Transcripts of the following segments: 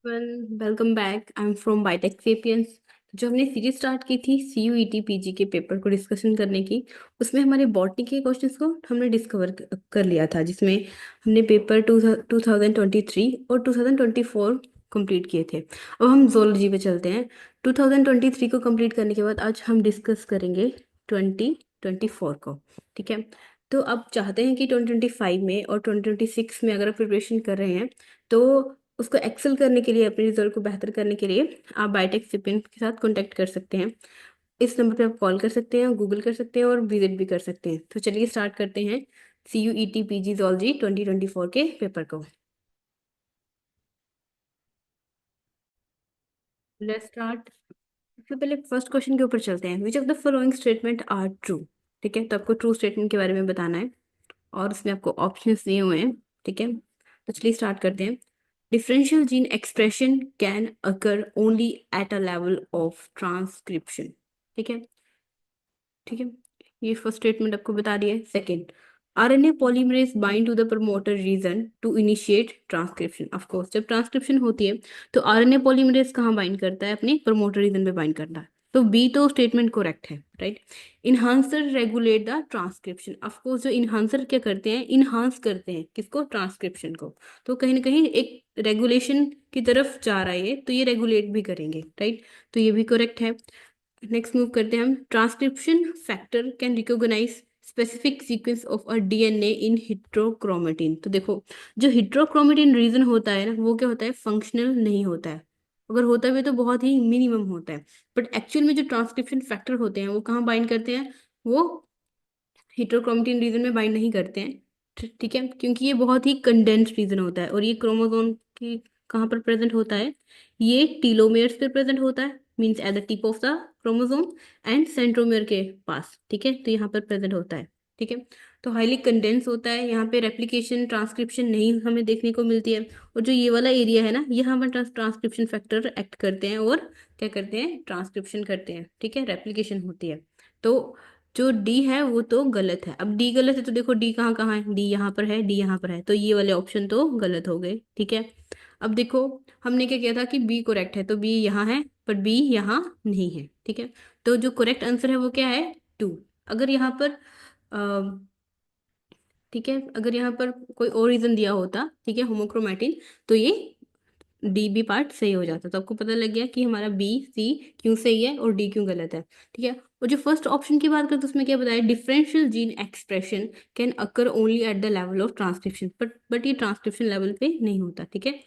Welcome back. I am from biotech sapiens. जो हमने series start की थी CUET PG के पेपर को डिस्कशन करने की, उसमें हमारे बॉटनी के क्वेश्चंस को हमने डिस्कवर कर लिया था, जिसमें हमने पेपर 2023 और 2024 कंप्लीट किए थे। अब हम जोलॉजी पे चलते हैं। 2023 को कंप्लीट करने के बाद आज हम डिस्कस करेंगे 2024 को। ठीक है। तो अब चाहते हैं कि 2025 में और 2026 में अगर आप प्रिपरेशन कर रहे हैं, तो उसको एक्सेल करने के लिए, अपने रिजल्ट को बेहतर करने के लिए आप बायोटेक सिपिन के साथ कांटेक्ट कर सकते हैं। इस नंबर पे आप कॉल कर सकते हैं, गूगल कर सकते हैं और विजिट भी कर सकते हैं। तो चलिए स्टार्ट करते हैं CUET PG जोलॉजी 2024 के पेपर को। Let's start. सबसे पहले फर्स्ट क्वेश्चन के ऊपर चलते हैं। Which of the following statement are true. ठीक है, तो आपको ट्रू स्टेटमेंट के बारे में बताना है और उसमें आपको ऑप्शंस दिए हुए हैं। ठीक है, तो चलिए स्टार्ट करते हैं। Differential gene expression can occur only at a level of transcription. ठीक है। ठीक है, ये फर्स्ट स्टेटमेंट आपको बता रही है। Second, RNA polymerase bind to the promoter region to initiate transcription. Of course जब ट्रांसक्रिप्शन होती है तो RNA पॉलीमरेज कहाँ बाइंड करता है? अपने प्रमोटर रीजन पे बाइंड करता है। तो बी तो स्टेटमेंट करेक्ट है, right. Enhancer regulate the transcription. Of course जो इनहांसर क्या करते हैं? इनहांस करते हैं किसको? ट्रांसक्रिप्शन को। तो कहीं ना कहीं एक रेगुलेशन की तरफ जा रहा है ये, तो ये रेगुलेट भी करेंगे, राइट। तो ये भी करेक्ट है। नेक्स्ट मूव करते हैं हम। Transcription factor can recognise specific sequence of a DNA in heterochromatin. तो देखो, जो हिट्रोक्रोमेटिन रीजन होता है ना, वो क्या होता है? फंक्शनल नहीं होता है। अगर होता भी तो बहुत ही मिनिमम होता है। बट एक्चुअल में जो ट्रांसक्रिप्शन फैक्टर होते हैं वो कहाँ बाइंड करते हैं? वो हिट्रोक्रोमेटिन रीजन में बाइंड नहीं करते हैं। ठीक है, क्योंकि ये बहुत ही कंडेंस्ड रीजन होता है और ये क्रोमोसोम की कहाँ पर प्रेजेंट होता है? ये टीलोमेयर्स पे प्रेजेंट होता है, means at the tip of the chromosome and centromere के पास। ठीक है, तो यहाँ पर प्रेजेंट होता है। ठीक है, तो हाईली कंडेंस होता है। यहाँ पे रेप्लिकेशन ट्रांसक्रिप्शन नहीं हमें देखने को मिलती है। और जो ये वाला एरिया है ना, यहाँ पर ट्रांसक्रिप्शन फैक्टर एक्ट करते हैं और क्या करते हैं? ट्रांसक्रिप्शन करते हैं। ठीक है, रेप्लिकेशन होती है। तो जो डी है वो तो गलत है। अब डी गलत है तो देखो डी कहाँ कहाँ है? डी यहाँ पर है, डी यहाँ पर है, तो ये वाले ऑप्शन तो गलत हो गए। ठीक है, अब देखो, हमने क्या किया था कि बी करेक्ट है, तो बी यहाँ है पर बी यहाँ नहीं है। ठीक है, तो जो करेक्ट आंसर है वो क्या है? टू। अगर यहाँ पर ठीक है, अगर यहाँ पर कोई और रीजन दिया होता, ठीक है, होमोक्रोमैटिन, तो ये डी बी पार्ट सही हो जाता। तो आपको पता लग गया कि हमारा बी सी क्यों सही है और डी क्यों गलत है। ठीक है, और जो फर्स्ट ऑप्शन की बात करें तो उसमें क्या बताया? Differential gene expression can occur only at the level of transcription, but ये ट्रांसक्रिप्शन लेवल पे नहीं होता। ठीक है,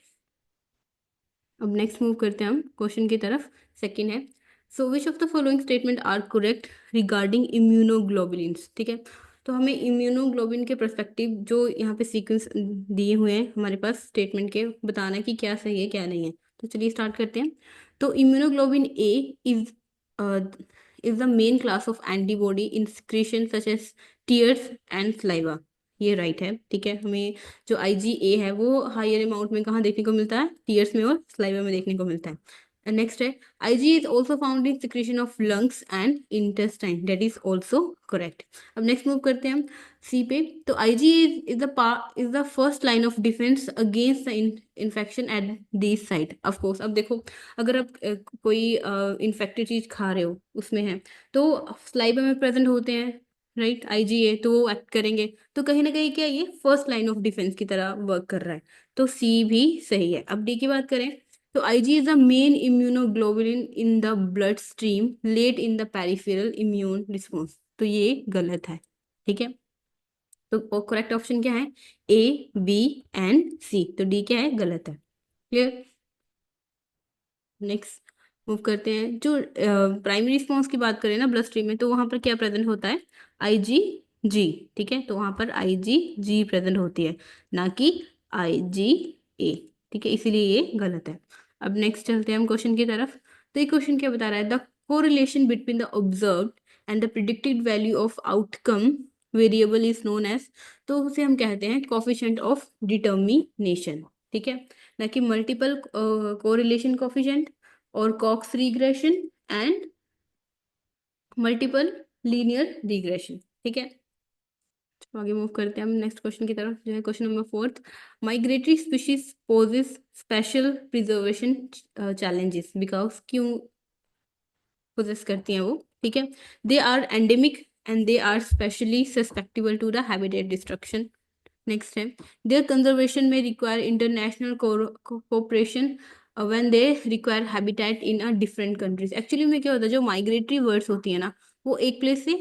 अब नेक्स्ट मूव करते हैं हम क्वेश्चन की तरफ। सेकंड है, so which of the following statement are correct regarding immunoglobulins. ठीक है, तो हमें इम्यूनोग्लोबिन के परस्पेक्टिव जो यहाँ पे सीक्वेंस दिए हुए हैं हमारे पास स्टेटमेंट के, बताना है कि क्या सही है क्या नहीं है। तो चलिए स्टार्ट करते हैं। तो immunoglobulin A is is the main class of antibody in secretion such as tears and saliva. ये राइट है। ठीक है, हमें जो IgA है वो हायर अमाउंट में कहाँ देखने को मिलता है? टीयर्स में और सलाइवा में देखने को मिलता है। नेक्स्ट है, IgA is also found in secretion of lungs and intestine. That is also correct. अब नेक्स्ट मूव करते हैं हम सी पे। तो IgA is the first line of defence against the infection at this site. Of course अब देखो, अगर आप कोई इन्फेक्टेड चीज खा रहे हो उसमें है, तो सलाइवा में प्रेजेंट होते हैं, राइट, IgA, तो वो एक्ट करेंगे। तो कहीं ना कहीं क्या, ये फर्स्ट लाइन ऑफ डिफेंस की तरह वर्क कर रहा है। तो सी भी सही है। अब डी की बात करें, तो IG is the main immunoglobulin in the blood stream late in the peripheral immune response. तो ये गलत है। ठीक है, तो करेक्ट ऑप्शन क्या है? A B and C। तो डी क्या है? गलत है। क्लियर। नेक्स्ट मूव करते हैं। जो प्राइमरी रिस्पॉन्स की बात करें ना ब्लड स्ट्रीम में, तो वहां पर क्या प्रेजेंट होता है? IgG। ठीक है, तो वहां पर IgG प्रेजेंट होती है, ना कि IgA। ठीक है, इसीलिए ये गलत है। अब नेक्स्ट चलते हैं हम क्वेश्चन की तरफ। तो ये क्वेश्चन क्या बता रहा है? The correlation between the observed and the predicted value of outcome variable is known as. तो उसे हम कहते हैं कोफिशिएंट ऑफ डिटर्मिनेशन। ठीक है, ना कि मल्टीपल कोरिलेशन कोफिशिएंट और Cox regression and multiple linear regression. ठीक है, तो आगे मूव करते हैं हम नेक्स्ट क्वेश्चन की तरफ, जो है question number fourth. Migratory species poses special preservation challenges, because क्यों पोजेस करती हैं वो, ठीक है। They are endemic and they are especially susceptible to the habitat destruction. Next है, देयर कंजर्वेशन में require international cooperation when they require habitat in a different countries. Actually में क्या होता है, जो माइग्रेटरी बर्ड्स होती है ना, वो एक प्लेस से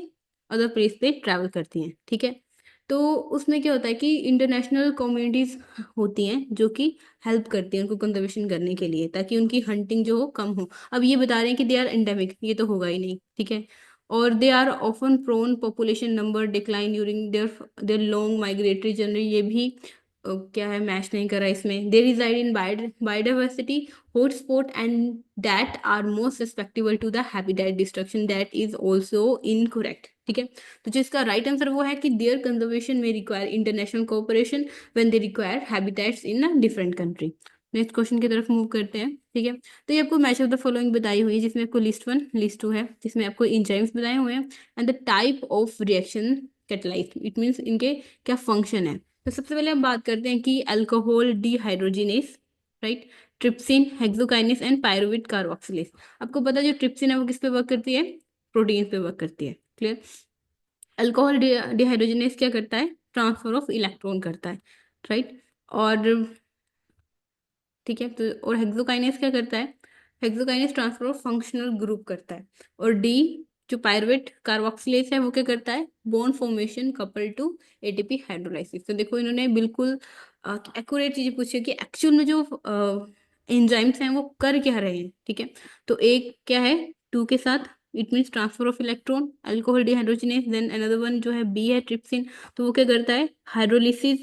अदर प्लेस पे ट्रैवल करती हैं, ठीक है। तो उसमें क्या होता है कि इंटरनेशनल कम्युनिटीज होती हैं जो कि हेल्प करती हैं उनको कंजर्वेशन करने के लिए, ताकि उनकी हंटिंग जो हो कम हो। अब ये बता रहे हैं कि दे आर एंडेमिक, ये तो होगा ही नहीं, ठीक है। और they are often prone population number decline during their long migratory journey, ये भी क्या है, मैच नहीं करा इसमें। They reside in biodiversity hotspot and that are most susceptible to the habitat destruction, that is also incorrect, ठीक है। तो जिसका राइट आंसर वो है कि देयर कंजर्वेशन में require international cooperation when they require habitats in a different country. Next question की तरफ मूव करते हैं, ठीक है। तो ये आपको मैच ऑफ द फॉलोइंग बताई हुई है, जिसमें आपको लिस्ट 1 लिस्ट 2 है, जिसमें आपको एंजाइम्स बताए हुए हैं and the type of reaction catalyse, it means इनके क्या फंक्शन है। तो सबसे पहले हम बात करते हैं कि alcohol dehydrogenase, right, trypsin, hexokinase and pyruvate carboxylase. आपको पता है जो ट्रिप्सिन है वो किस पे वर्क करती है, प्रोटीन पे वर्क करती है, क्लियर। अल्कोहल डिहाइड्रोजिनेस क्या करता है, ट्रांसफर ऑफ इलेक्ट्रॉन करता है, राइट। और ठीक है, तो और हेक्सोकाइनेस क्या करता है, hexokinase transfer of functional group करता है। और डी जो पायरुवेट कार्बोक्सिलेज है वो क्या करता है, bond formation couple to ATP hydrolysis. तो देखो इन्होंने बिल्कुल एक्यूरेट चीजें पूछी है कि एक्चुअल में जो एंजाइम्स हैं वो कर क्या रहे हैं, ठीक है। तो एक क्या है, टू के साथ, it means transfer of electron, alcohol dehydrogenase. Then another one जो है बी है ट्रिप्सिन, तो वो क्या करता है, हाइड्रोलिसिस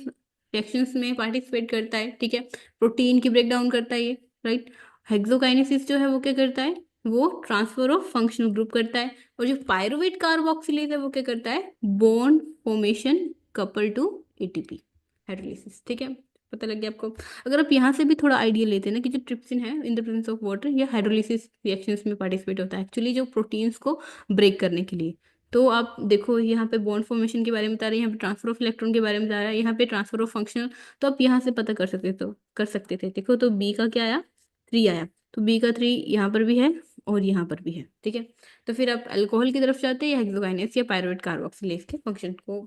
रिएक्शंस में पार्टिसिपेट करता है, ठीक है। प्रोटीन की ब्रेक डाउन करता है ये, राइट। हेक्सोकाइनेसिस जो है वो क्या करता है, वो ट्रांसफर ऑफ फंक्शनल ग्रुप करता है। और जो पायरुवेट कार्बोक्सिलेज है वो क्या करता है, bond formation couple to ATP hydrolysis, ठीक है। पता लग गया आपको। अगर आप यहाँ से भी थोड़ा आइडिया लेते हैं ना कि जो ट्रिप्सिन है in the presence of water, ये हाइड्रोलिसिस रिएक्शंस में पार्टिसिपेट होता है एक्चुअली जो प्रोटीन्स को ब्रेक करने के लिए। तो आप देखो यहाँ पे बॉन्ड फॉर्मेशन के बारे में बता रहे हैं, यहाँ पे ट्रांसफर ऑफ इलेक्ट्रॉन के बारे में बता रहा है, यहाँ पे ट्रांसफर ऑफ फंक्शनल। तो आप यहाँ से पता कर सकते थे, देखो तो बी का क्या आया, 3 आया। तो बी का 3 यहाँ पर भी है और यहाँ पर भी है, ठीक है। तो फिर आप अल्कोहल की तरफ जाते या हेक्सोकाइनेस या पायरुवेट कार्बोक्सिलेज के फंक्शन को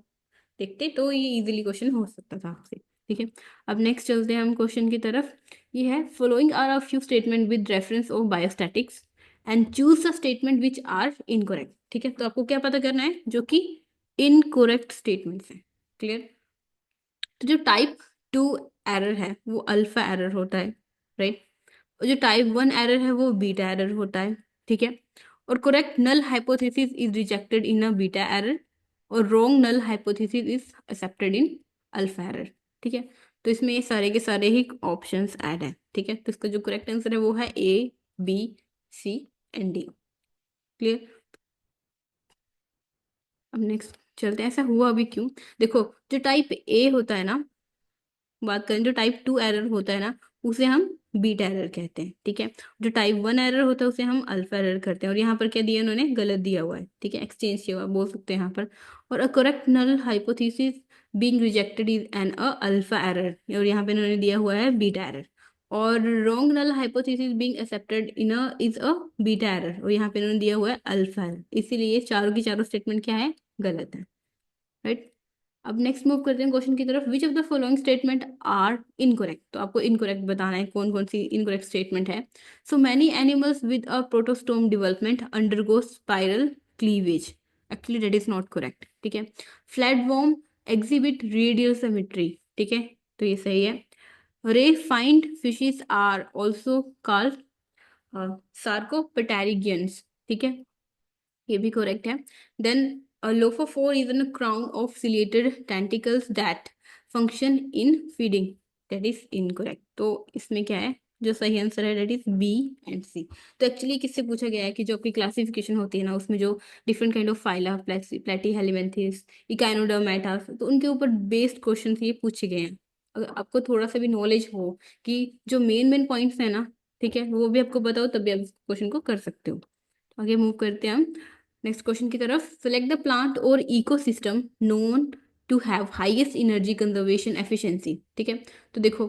देखते, तो ये इजीली क्वेश्चन हो सकता था आपसे, ठीक है। अब नेक्स्ट चलते हैं हम क्वेश्चन की तरफ। ये है, following are a few statement with reference of biostatistics and choose the statement which are incorrect, ठीक है। तो आपको क्या पता करना है, जो कि इनकोरेक्ट स्टेटमेंट्स हैं, क्लियर। तो जो टाइप 2 एरर है वो अल्फा एरर होता है, राइट। और जो टाइप 1 एरर है वो बीटा एरर होता है, ठीक है। और correct null hypothesis is rejected in a beta error और wrong null hypothesis is accepted in alpha error, ठीक है। तो इसमें ये सारे के सारे ही ऑप्शंस ऐड हैं, ठीक है। तो इसका जो करेक्ट आंसर है वो है A, B, C and D, clear. अब नेक्स्ट चलते हैं, ऐसा हुआ अभी क्यों। देखो जो टाइप ए होता है ना, बात करें जो टाइप 2 एरर होता है ना, उसे हम बीटा एरर कहते हैं, ठीक है। जो टाइप 1 एरर होता है उसे हम अल्फा एरर करते हैं। और यहाँ पर क्या दिया उन्होंने, गलत दिया हुआ है, ठीक है, एक्सचेंज किया हुआ है, बोल सकते हैं यहाँ पर। और a correct null hypothesis being rejected is an a alpha error, और यहाँ पे उन्होंने दिया हुआ है बीटा एरर। और wrong null hypothesis being accepted in a is a beta error, और यहाँ पे उन्होंने दिया हुआ है अल्फा एरर। इसीलिए चारों की चारों स्टेटमेंट क्या है, गलत है, राइट। अब नेक्स्ट मूव करते हैं क्वेश्चन की तरफ, which of the following statement are incorrect. तो आपको इनकोरेक्ट बताना है कौन कौन सी इनकोरेक्ट स्टेटमेंट है। So many animals with a protostome development undergo spiral cleavage, actually that is not correct, ठीक है। फ्लैटवर्म एग्जिबिट रेडियल सिमेट्री, ठीक है, तो ये सही है। Ray finned fishes are also called sarcopterygians, ठीक है, ये भी करेक्ट है। Then lophophore is an crown of ciliated tentacles that function in feeding, that is incorrect। तो इसमें क्या है, जो सही आंसर है, that is बी एंड सी। तो एक्चुअली किससे पूछा गया है कि जो आपकी क्लासिफिकेशन होती है ना, उसमें जो different kind of phyla, Platyhelminthes, Echinodermata, तो उनके ऊपर बेस्ड क्वेश्चन ये पूछे गए हैं। अगर आपको थोड़ा सा भी नॉलेज हो कि जो मेन मेन पॉइंट्स है ना, ठीक है, वो भी आपको बताओ, तब भी आप क्वेश्चन को कर सकते हो। तो आगे मूव करते हैं हम नेक्स्ट क्वेश्चन की तरफ। सेलेक्ट द प्लांट और ecosystem known to have highest energy conservation efficiency, ठीक है। तो देखो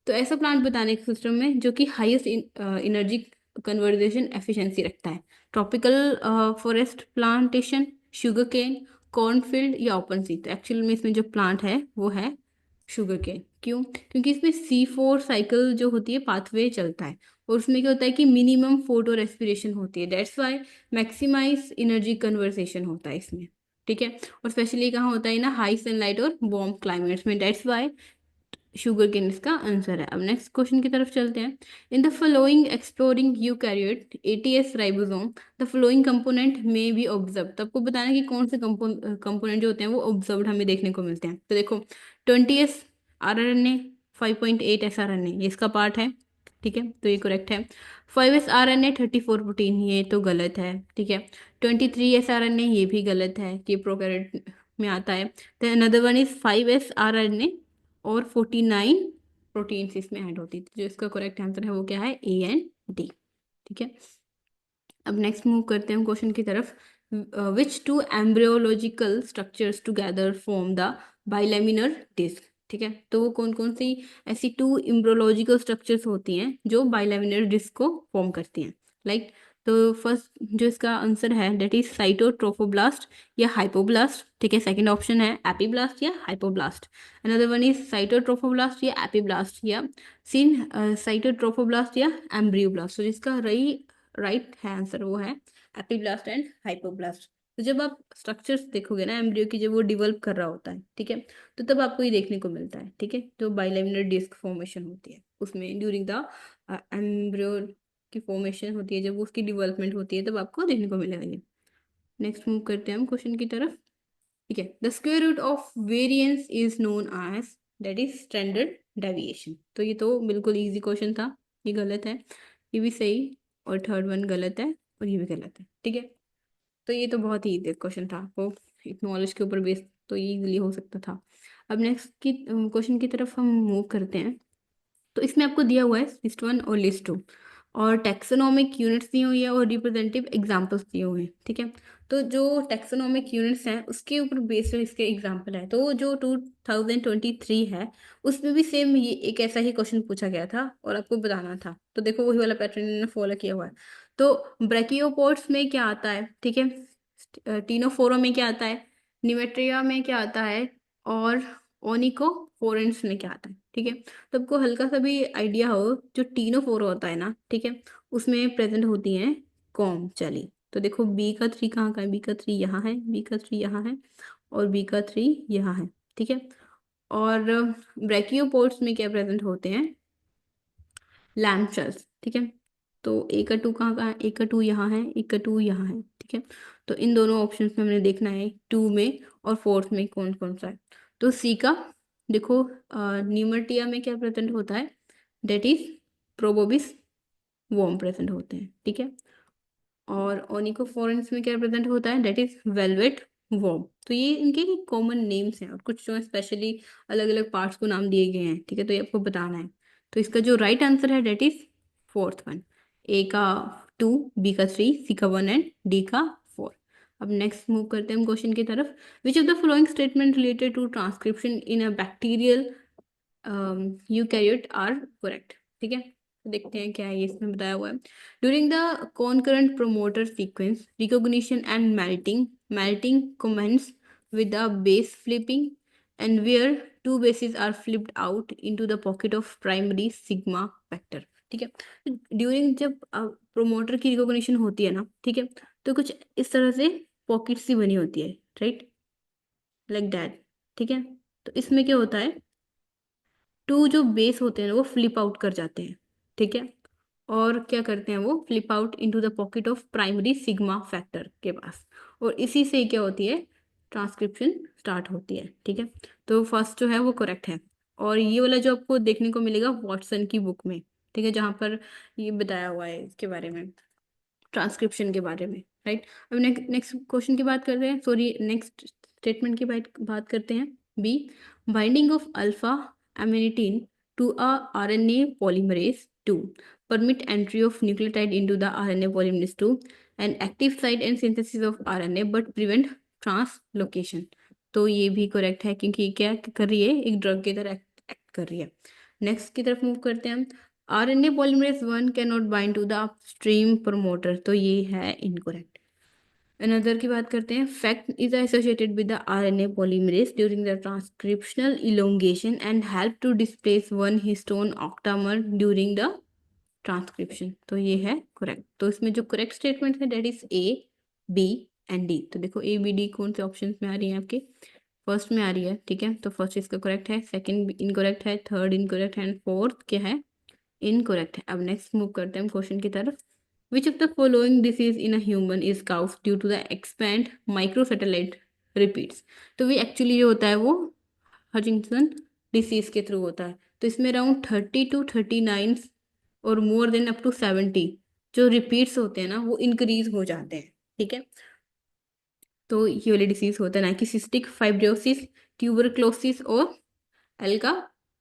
तो ऐसा प्लांट बताने के सिस्टम में जो कि हाईएस्ट एनर्जी कन्वर्जेशन एफिशिएंसी रखता है। Tropical forest plantation, sugar cane, cornfield या ओपन सी। तो एक्चुअल में इसमें जो प्लांट है वो है शुगर केन। क्यों? क्योंकि इसमें C4 साइकिल जो होती है पाथवे चलता है, और उसमें क्या होता है कि मिनिमम फोटो रेस्पिरेशन होती है, that's why maximise energy conversation होता है इसमें। ठीक है। और स्पेशली कहाँ होता है ना, हाई सनलाइट और वार्म क्लाइमेट्स में, दैट्स वाई शुगर केन इसका आंसर है। अब नेक्स्ट क्वेश्चन की तरफ चलते हैं। In the following exploring eukaryote ATS ribosome the following component में बी ऑब्जर्व। तो आपको बताना है कि कौन से कंपोनेंट जो होते हैं वो ऑब्जर्व्ड हमें देखने को मिलते हैं। तो देखो 20S RNA, 5.8 SRNA ये इसका पार्ट है। ठीक है, तो ये करेक्ट है। 5S RNA 34 प्रोटीन, ये तो गलत है। ठीक है। 23S RNA ये भी गलत है, कि प्रोकैरियोट में आता है। Then another one is 5S RNA और 49 प्रोटीन्स इसमें ऐड होती थी। जो इसका करेक्ट आंसर है वो क्या है, A and D। ठीक है। अब नेक्स्ट मूव करते हैं हम क्वेश्चन की तरफ। Which two embryological structures together form the bilaminar disc. ठीक है, तो वो कौन कौन सी ऐसी टू एम्ब्रियोलॉजिकल स्ट्रक्चर्स होती हैं जो बाइलेमिनर डिस्क को फॉर्म करती हैं। लाइक तो फर्स्ट जो इसका आंसर है दैट इज साइटोट्रोफोब्लास्ट या हाइपोब्लास्ट। ठीक है, सेकंड ऑप्शन है एपीब्लास्ट या hypoblast. Another one is cytotrophoblast या एपीब्लास्ट या सीन साइटोट्रोफोब्लास्ट या एम्ब्रियोब्लास्ट। तो जिसका राइट है आंसर वो है एपीब्लास्ट एंड हाइपोब्लास्ट। तो जब आप स्ट्रक्चर्स देखोगे ना एम्ब्रियो की, जब वो डिवेल्प कर रहा होता है, ठीक है, तो तब आपको ये देखने को मिलता है। ठीक है, जो बाइलेमिनर डिस्क फॉर्मेशन होती है उसमें ड्यूरिंग द एम्ब्रियो की फॉर्मेशन होती है, जब उसकी डेवलपमेंट होती है तब आपको देखने को मिलेगा ये। नेक्स्ट मूव करते हैं हम क्वेश्चन की तरफ। ठीक है, the square root of variance is known as, that is standard deviation. तो ये तो बिल्कुल इजी क्वेश्चन था, ये गलत है, ये भी सही, और थर्ड वन गलत है, और ये भी गलत है। ठीक है, तो ये तो बहुत ही इजी क्वेश्चन था, आपको नॉलेज के ऊपर बेस तो ये इजीली हो सकता था। अब नेक्स्ट की क्वेश्चन की तरफ हम मूव करते हैं। तो इसमें आपको दिया हुआ है लिस्ट 1 और लिस्ट 2, और टैक्सोनॉमिक यूनिट्स दी हुई है और रिप्रेजेंटेटिव एग्जांपल्स दिए हुए हैं। ठीक है, तो जो टैक्सोनॉमिक यूनिट्स हैं उसके ऊपर बेस्ड इसके एग्जांपल है। तो जो 2023 है उसमें भी सेम ये एक ऐसा ही क्वेश्चन पूछा गया था और आपको बताना था। तो देखो वही वाला पैटर्न इन्होंने फॉलो किया हुआ है। तो ब्रैकियोपोड्स में क्या आता है, ठीक है, टीनोफोरा में क्या आता है, निमेट्रिया में क्या आता है, और ओनिकोफोरेंस में क्या आता है। ठीक है, तो आपको हल्का सा भी आइडिया हो, जो टीनोफोरा होता है ना, ठीक है, उसमें प्रेजेंट होती हैं कॉम चली। तो देखो B का 3 कहाँ का है, B का 3 यहाँ है, B का 3 यहाँ है, और B का 3 यहाँ है। ठीक है, और ब्रैकियोपोड्स में क्या प्रेजेंट होते हैं, लैम्प शेल्स। ठीक है, तो A का 2 कहाँ का है, A का 2 यहाँ है, A का 2 यहाँ है। ठीक है, तो इन दोनों ऑप्शंस में हमने देखना है 2 में और 4th में कौन कौन सा है। तो C का देखो, न्यूमर्टिया में क्या प्रेजेंट होता है, डेट इज प्रोबोबिस वॉर्म प्रेजेंट होते हैं। ठीक है, और ओनिकोफोरेंस में क्या प्रेजेंट होता है, डेट इज वेलवेट वॉर्म। तो ये इनके कॉमन नेम्स हैं, और कुछ जो है स्पेशली अलग अलग पार्ट्स को नाम दिए गए हैं। ठीक है, तो ये आपको बताना है। तो इसका जो राइट आंसर है that is 4th one, A का 2, B का 3, C का 1 एंड D का 4। अब नेक्स्ट मूव करते हैं हम क्वेश्चन की तरफ। Which of the following statement related to transcription in a bacterial eukaryote are correct. ठीक है, तो देखते हैं क्या है ये इसमें बताया हुआ है। During the कॉनकरेंट promoter sequence recognition and melting commence with the base flipping, and where two bases are flipped out into the pocket of primary sigma vector। ठीक है, ड्यूरिंग जब प्रोमोटर की रिकॉग्निशन होती है ना, ठीक है, तो कुछ इस तरह से पॉकेट सी बनी होती है, राइट, लाइक दैट। ठीक है, तो इसमें क्या होता है, 2 जो बेस होते हैं वो फ्लिप आउट कर जाते हैं। ठीक है, और क्या करते हैं, वो flip out into the pocket of primary sigma factor के पास, और इसी से क्या होती है, ट्रांसक्रिप्शन स्टार्ट होती है। ठीक है, तो फर्स्ट जो है वो करेक्ट है, और ये वाला जो आपको देखने को मिलेगा वॉटसन की बुक में। ठीक है, जहाँ पर ये बताया हुआ है इसके बारे में, ट्रांसक्रिप्शन के बारे में, राइट। अब नेक्स्ट क्वेश्चन की बात करते हैं, सॉरी नेक्स्ट स्टेटमेंट की बात करते हैं। B, binding of alpha amanitin to a RNA polymerase 2 permit entry of nucleotide into the RNA polymerase 2 and active site and synthesis of RNA but prevent translocation। तो ये भी करेक्ट है, क्योंकि क्या कर रही है, एक ड्रग की तरह एक्ट कर रही है। नेक्स्ट की तरफ मूव करते हैं हम। RNA polymerase 1 can not bind to the upstream promoter, तो ये है इनकरेक्ट। अनदर की बात करते हैं, fact is associated with the RNA polymerase during the transcriptional elongation and help to displace one histone octamer during the transcription, तो ये है करेक्ट। तो इसमें जो करेक्ट स्टेटमेंट है that is A, B and D. तो देखो ए बी डी कौन से ऑप्शन में आ रही है आपके, फर्स्ट में आ रही है, ठीक है। तो फर्स्ट इसका करेक्ट है, सेकंड इनकरेक्ट है, थर्ड इनकरेक्ट है एंड फोर्थ क्या है, इनकरेक्ट है। अब नेक्स्ट मूव करते हैं हम क्वेश्चन की तरफ। Which of the following disease in a human is cause due to the expand microsatellite repeats, तो भी एक्चुअली जो होता है वो हचिंसन डिसीज के थ्रू होता है। तो इसमें अराउंड 30 to 39 और मोर देन अप टू 70 जो रिपीट्स होते हैं ना वो इंक्रीज हो जाते हैं, ठीक है। तो ये वाली डिसीज होता है ना कि सिस्टिक फाइब्रोसिस, ट्यूबरक्लोसिस और एल्गा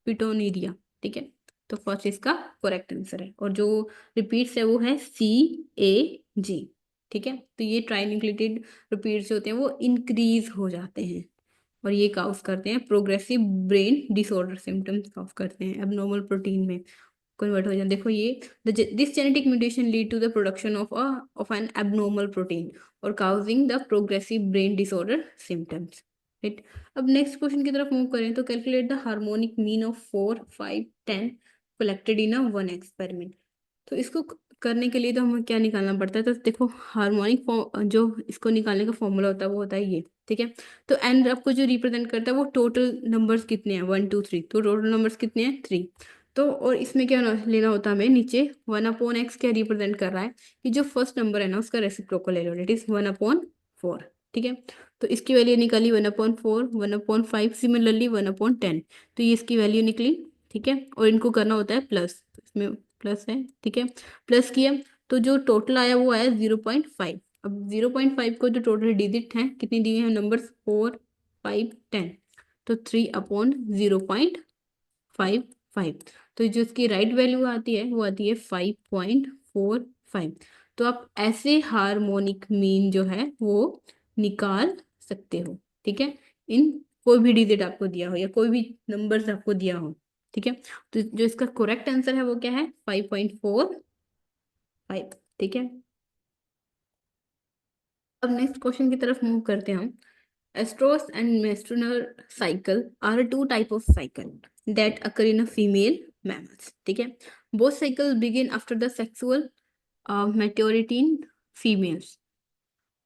पिटोनीरिया, ठीक है। तो फर्स्ट इसका करेक्ट आंसर है, और जो रिपीट्स है वो है CAG, ठीक है। तो ये ट्राइन्यूक्लियोटाइड रिपीट्स होते हैं वो इंक्रीज हो जाते हैं, और ये काउस करते हैं progressive brain disorder symptoms cows करते हैं एबनॉर्मल प्रोटीन में कन्वर्ट हो जाए। देखो ये this genetic mutation lead to the production of an abnormal protein और causing the progressive brain disorder symptoms, right. अब नेक्स्ट क्वेश्चन की तरफ मूव करें तो calculate the harmonic mean of 4, 5, 10 collected in a one experiment. तो इसको करने के लिए तो हमें क्या निकालना पड़ता है, तो देखो हार्मोनिक जो इसको निकालने का फॉर्मूला होता है वो होता है ये, ठीक है। तो एंड आपको जो रिप्रेजेंट करता है वो टोटल नंबर्स कितने हैं, 1 2 3, तो टोटल नंबर्स कितने हैं 3। तो और इसमें क्या लेना होता है हमें, नीचे 1/x क्या रिप्रेजेंट कर रहा है, कि जो फर्स्ट नंबर है ना उसका रेसिप्रोकल ले लो, इट इज 1/4, ठीक है। तो इसकी वैल्यू निकाली 1/4, 1/5, सिमिलरली 1/10, तो ये इसकी वैल्यू निकली, ठीक है। और इनको करना होता है प्लस, तो इसमें प्लस है, ठीक है। प्लस किया तो जो टोटल आया वो आया 0.5। अब 0.5 को जो टोटल डिजिट है कितनी दिए हैं नंबर्स, 4, 5, 10, तो 3/0.55। तो जो इसकी राइट वैल्यू आती है वो आती है 5.45। तो आप ऐसे हार्मोनिक मीन जो है वो निकाल सकते हो, ठीक है। इन कोई भी डिजिट आपको दिया हो या कोई भी नंबर्स आपको दिया हो, ठीक है। तो जो इसका करेक्ट आंसर है वो क्या है, 5.45, ठीक है। अब नेक्स्ट क्वेश्चन की तरफ मूव करते हैं हम। Estrous and menstrual cycle are two type of cycle that occur in a female mammals, ठीक है। Both cycles begin after the sexual maturity in females,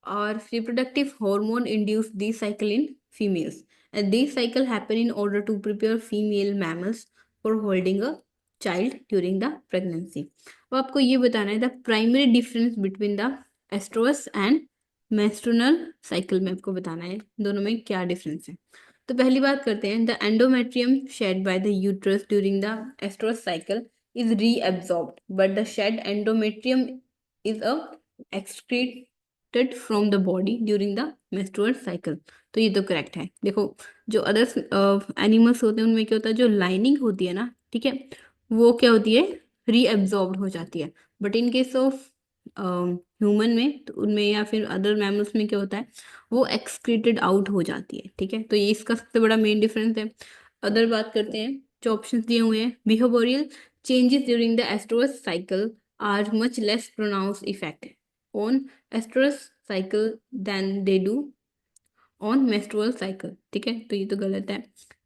or reproductive hormone induce these cycle in females, and these cycle happen in order to prepare female mammals for holding a child during the pregnancy। अब आपको ये बताना है the primary difference between the Astros and menstrual cycle में, आपको बताना है दोनों में क्या डिफरेंस है। तो पहली बात करते हैं, the endometrium shed by the uterus during the estrous cycle is reabsorbed, but the shed endometrium is a excreted from the body during the menstrual cycle। तो ये तो करेक्ट है। देखो जो अदर्स एनिमल्स होते हैं उनमें क्या होता है, जो लाइनिंग होती है ना, ठीक है, वो क्या होती है, रीअब्सॉर्ब्ड हो जाती है। But in case of human में, तो उनमें या फिर अदर मैमल्स में क्या होता है, वो एक्सक्रीटेड आउट हो जाती है, ठीक है। तो ये इसका सबसे बड़ा मेन डिफरेंस है। अदर बात करते हैं, जो ऑप्शंस दिए हुए हैं, behavioural changes during the estrous cycle are much less pronounced effect on estrous cycle than they do on menstrual cycle, ठीक है। तो ये तो गलत है।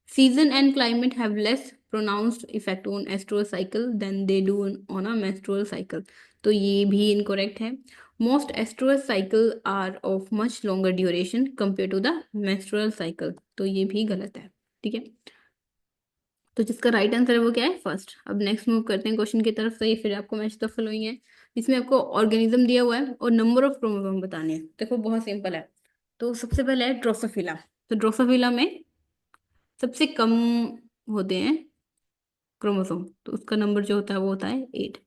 Season and climate have less pronounced effect on estrous cycle than they do on a menstrual cycle, तो ये भी incorrect है। Most estrous cycle are of much longer duration compared to the menstrual cycle, तो ये भी गलत है, ठीक है। तो जिसका राइट आंसर है वो क्या है, फर्स्ट। अब नेक्स्ट मूव करते हैं क्वेश्चन की तरफ, सही फिर आपको मैच द फॉलोइंग है। इसमें आपको ऑर्गेनिज्म दिया हुआ है और नंबर ऑफ क्रोमोसोम बताने हैं। देखो बहुत सिंपल है। तो सबसे पहले है ड्रोसोफिला। तो ड्रोसोफिला में सबसे कम होते हैं क्रोमोसोम, तो उसका नंबर जो होता है वो होता है 8।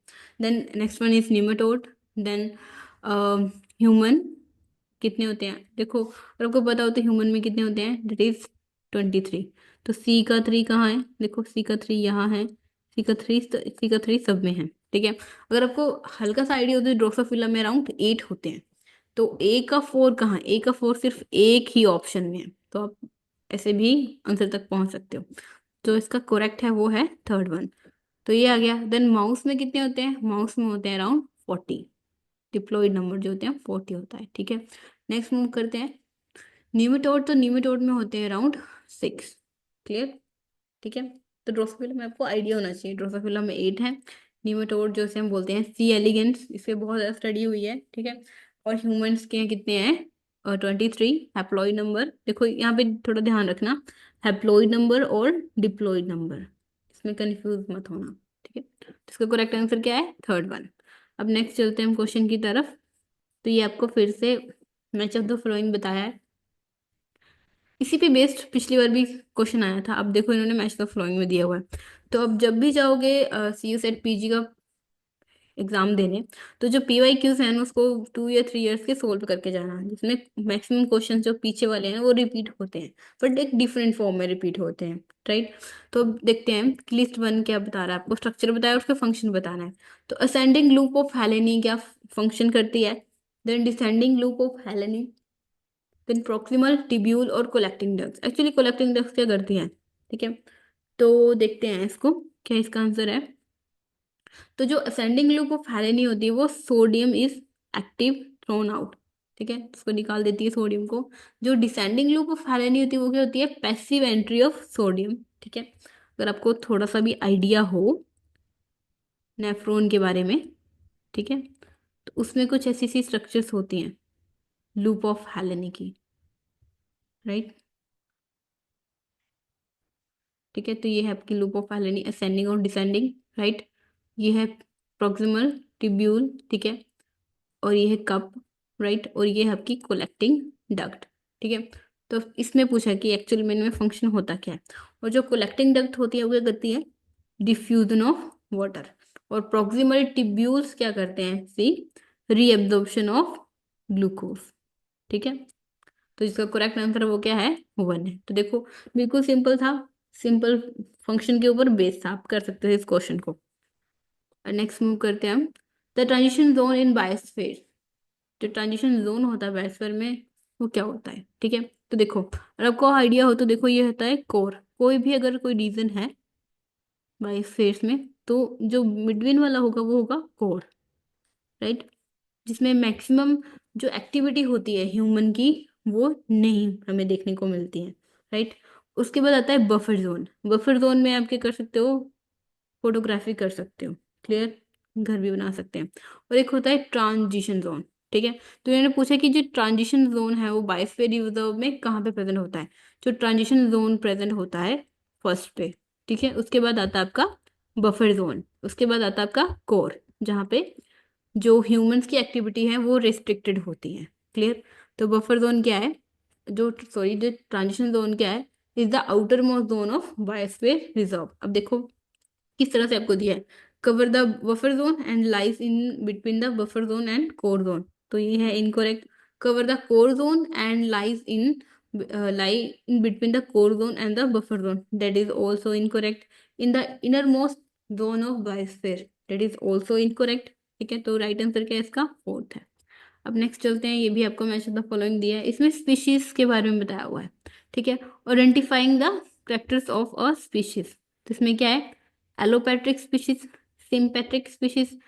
Then next one is nematode. Then human कितने होते हैं, देखो और आपको पता हो तो ह्यूमन में कितने होते हैं, दैट इज 23। तो सी का 3 कहाँ है, देखो सी का 3 यहाँ है, सी का 3 सब में है, ठीक है। अगर आपको हल्का सा आइडिया हो तो ड्रोसोफिला में अराउंड 8 होते हैं। तो ए का 4 कहाँ है, ए का 4 सिर्फ एक ही ऑप्शन में है, तो आप ऐसे भी आंसर तक पहुंच सकते हो। जो इसका करेक्ट है वो है थर्ड वन। तो ये आ गया। देन माउस में कितने होते हैं? माउस में होते हैं अराउंड 40। डिप्लॉयड नंबर जो होते हैं 40 होता है, ठीक है। नेक्स्ट मूव करते हैं न्यूमेटोड। तो न्यूमेटोड में होते हैं अराउंड 6। क्लियर, ठीक है। तो ड्रोसोफिला में आपको आइडिया होना चाहिए, ड्रोसोफिला में 8 है। न्यूमेटोड जो से हम बोलते हैं सी एलिगेंस, इस पे बहुत ज़्यादा स्टडी हुई है, ठीक है। और ह्यूमंस के कितने हैं? 23। हैप्लॉइड नंबर देखो यहाँ पे थोड़ा ध्यान रखना, हैप्लॉइड नंबर और डिप्लॉइड नंबर, इसमें कंफ्यूज मत होना, ठीक है। तो इसका करेक्ट आंसर क्या है? Third one. अब नेक्स्ट चलते हैं हम क्वेश्चन की तरफ। तो ये आपको फिर से मैच ऑफ द फॉलोइंग बताया है, इसी पे बेस्ड पिछली बार भी क्वेश्चन आया था। अब देखो इन्होंने मैच द फॉलोइंग में दिया हुआ है। तो अब जब भी जाओगे सी यू सेट पीजी का एग्जाम देने, तो जो पी वाई क्यूज है उसको 2 या 3 इयर्स के सोल्व करके जाना, जिसमें मैक्सिमम क्वेश्चन जो पीछे वाले हैं वो रिपीट होते हैं, बट एक डिफरेंट फॉर्म में रिपीट होते हैं, राइट। तो अब देखते हैं कि लिस्ट वन क्या बता रहा है आपको, स्ट्रक्चर बताया और उसका फंक्शन बताना है। तो असेंडिंग लूप ऑफ हेलेनी क्या फंक्शन करती है? देन डिसेंडिंग लूप ऑफ हेलेनी, देन प्रॉक्सिमल टिब्यूल और collecting ducts. Actually collecting ducts क्या करती हैं, ठीक है। तो देखते हैं इसको, क्या इसका आंसर है। तो जो असेंडिंग लूप ऑफ हेलेनी होती है वो sodium is active thrown out, ठीक है, इसको निकाल देती है सोडियम को। जो डिसेंडिंग लूप ऑफ हेलेनी होती है वो क्या होती है? पैसिव एंट्री ऑफ सोडियम, ठीक है। अगर आपको थोड़ा सा भी आइडिया हो नेफ्रॉन के बारे में, ठीक है, तो उसमें कुछ ऐसी सी स्ट्रक्चर्स होती हैं लूप ऑफ हेलेनी की, राइट। ठीक है, तो ये है आपकी लूप ऑफ हेलेनी, असेंडिंग और डिसेंडिंग, राइट। ये है प्रॉक्सिमल टिब्यूल, ठीक है, और ये है कप, राइट, और ये है आपकी कोलेक्टिंग डक्ट, ठीक है। तो इसमें पूछा कि एक्चुअल में इनमें फंक्शन होता क्या है। और जो कोलेक्टिंग डक्ट होती है वो क्या करती है? Diffusion of water. और प्रॉक्सिमल टिब्यूल्स क्या करते हैं? सी रीएब्जॉर्प्शन ऑफ ग्लूकोज, ठीक है। तो इसका करेक्ट आंसर वो क्या है? वन है। तो देखो बिल्कुल सिंपल था, सिंपल फंक्शन के ऊपर बेस था, आप कर सकते हो इस क्वेश्चन को। नेक्स्ट मूव करते हैं हम, the transition zone in biosphere. जो ट्रांजिशन जोन होता है बायोस्फीयर में वो क्या होता है, ठीक है। तो देखो और आपको आइडिया हो तो देखो ये होता है कोर। कोई भी अगर कोई रीजन है बायोस्फीयर में तो जो मिडविन वाला होगा वो होगा कोर, राइट, जिसमें मैक्सिमम जो एक्टिविटी होती है ह्यूमन की वो नहीं हमें देखने को मिलती है, राइट। उसके बाद आता है बफर जोन। बफर जोन में आप क्या कर सकते हो? फोटोग्राफी कर सकते हो, क्लियर, घर भी बना सकते हैं। और एक होता है ट्रांजिशन जोन, ठीक है। तो इन्होंने पूछा कि जो ट्रांजिशन जोन है वो बायोस्फीयर रिजर्व में कहाँ पे प्रेजेंट होता है। जो ट्रांजिशन जोन प्रेजेंट होता है फर्स्ट पे, ठीक है। उसके बाद आता है आपका बफर जोन, उसके बाद आता है आपका कोर, जहाँ पे जो ह्यूमंस की एक्टिविटी है वो रिस्ट्रिक्टेड होती है, क्लियर। तो बफर जोन क्या है? जो सॉरी जो ट्रांजिशन जोन क्या है? Is the outer most zone of biosphere reserve. अब देखो किस तरह से आपको दिया है, cover the buffer zone and lies in between the buffer zone and core zone. तो ये है incorrect. Cover the core zone and lies in lie in between the core zone and the buffer zone, that is also incorrect. In the inner most zone of biosphere, that is also incorrect, ठीक है। तो right answer क्या है इसका? Fourth है। अब next चलते हैं, ये भी आपको मैच द फॉलोइंग दिया है, इसमें स्पीशीज के बारे में बताया हुआ है, ठीक है। Identifying the characters of a species. तो इसमें क्या है? Allopatric species, sympatric species,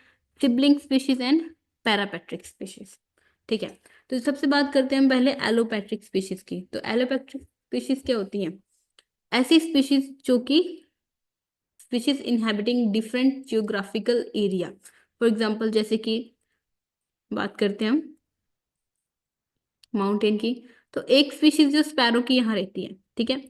sibling species and पैरापैट्रिक species, ठीक है। तो सबसे बात करते हैं हम पहले एलोपैट्रिक स्पीशीज की। तो एलोपैट्रिक स्पीशीज क्या होती हैं? ऐसी स्पीशीज जो कि species inhabiting different geographical area. For example जैसे कि बात करते हैं हम माउंटेन की, तो एक स्पीशीज जो स्पैरो की यहाँ रहती है, ठीक है,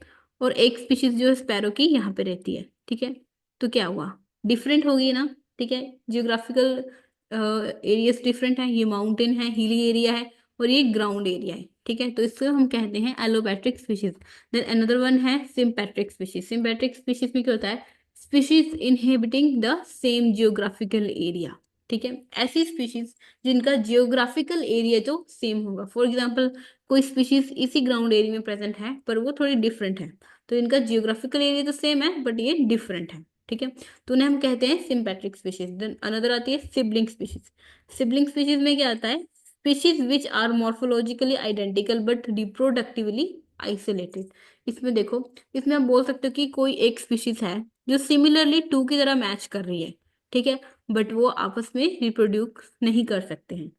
और एक स्पीशीज जो स्पैरो की यहाँ पे रहती है, ठीक है। तो क्या हुआ? डिफरेंट होगी ना, ठीक है। जियोग्राफिकल एरियाज डिफरेंट है, ये माउंटेन है, हिली एरिया है, और ये ग्राउंड एरिया है, ठीक है। तो इसको हम कहते हैं allopatric species. Then another one है सिम्पैट्रिक स्पीशीज। सिम्पैट्रिक स्पीशीज में क्या होता है? Species inhabiting the same geographical area, ठीक है। ऐसी स्पीशीज जिनका जियोग्राफिकल एरिया जो सेम होगा। फॉर एग्जाम्पल कोई स्पीशीज इसी ग्राउंड एरिया में प्रेजेंट है पर वो थोड़ी डिफरेंट है, तो इनका जियोग्राफिकल एरिया तो सेम है बट ये डिफरेंट है, ठीक है। तो उन्हें हम कहते हैं सिम्पैट्रिक स्पीशीज। देन अनदर आती है सिबलिंग स्पीशीज। सिबलिंग स्पीशीज में क्या आता है? Species which are morphologically identical but reproductively isolated. इसमें देखो, इसमें आप बोल सकते हो कि कोई एक स्पीशीज है जो सिमिलरली टू की तरह मैच कर रही है, ठीक है, बट वो आपस में रिप्रोड्यूस नहीं कर सकते हैं।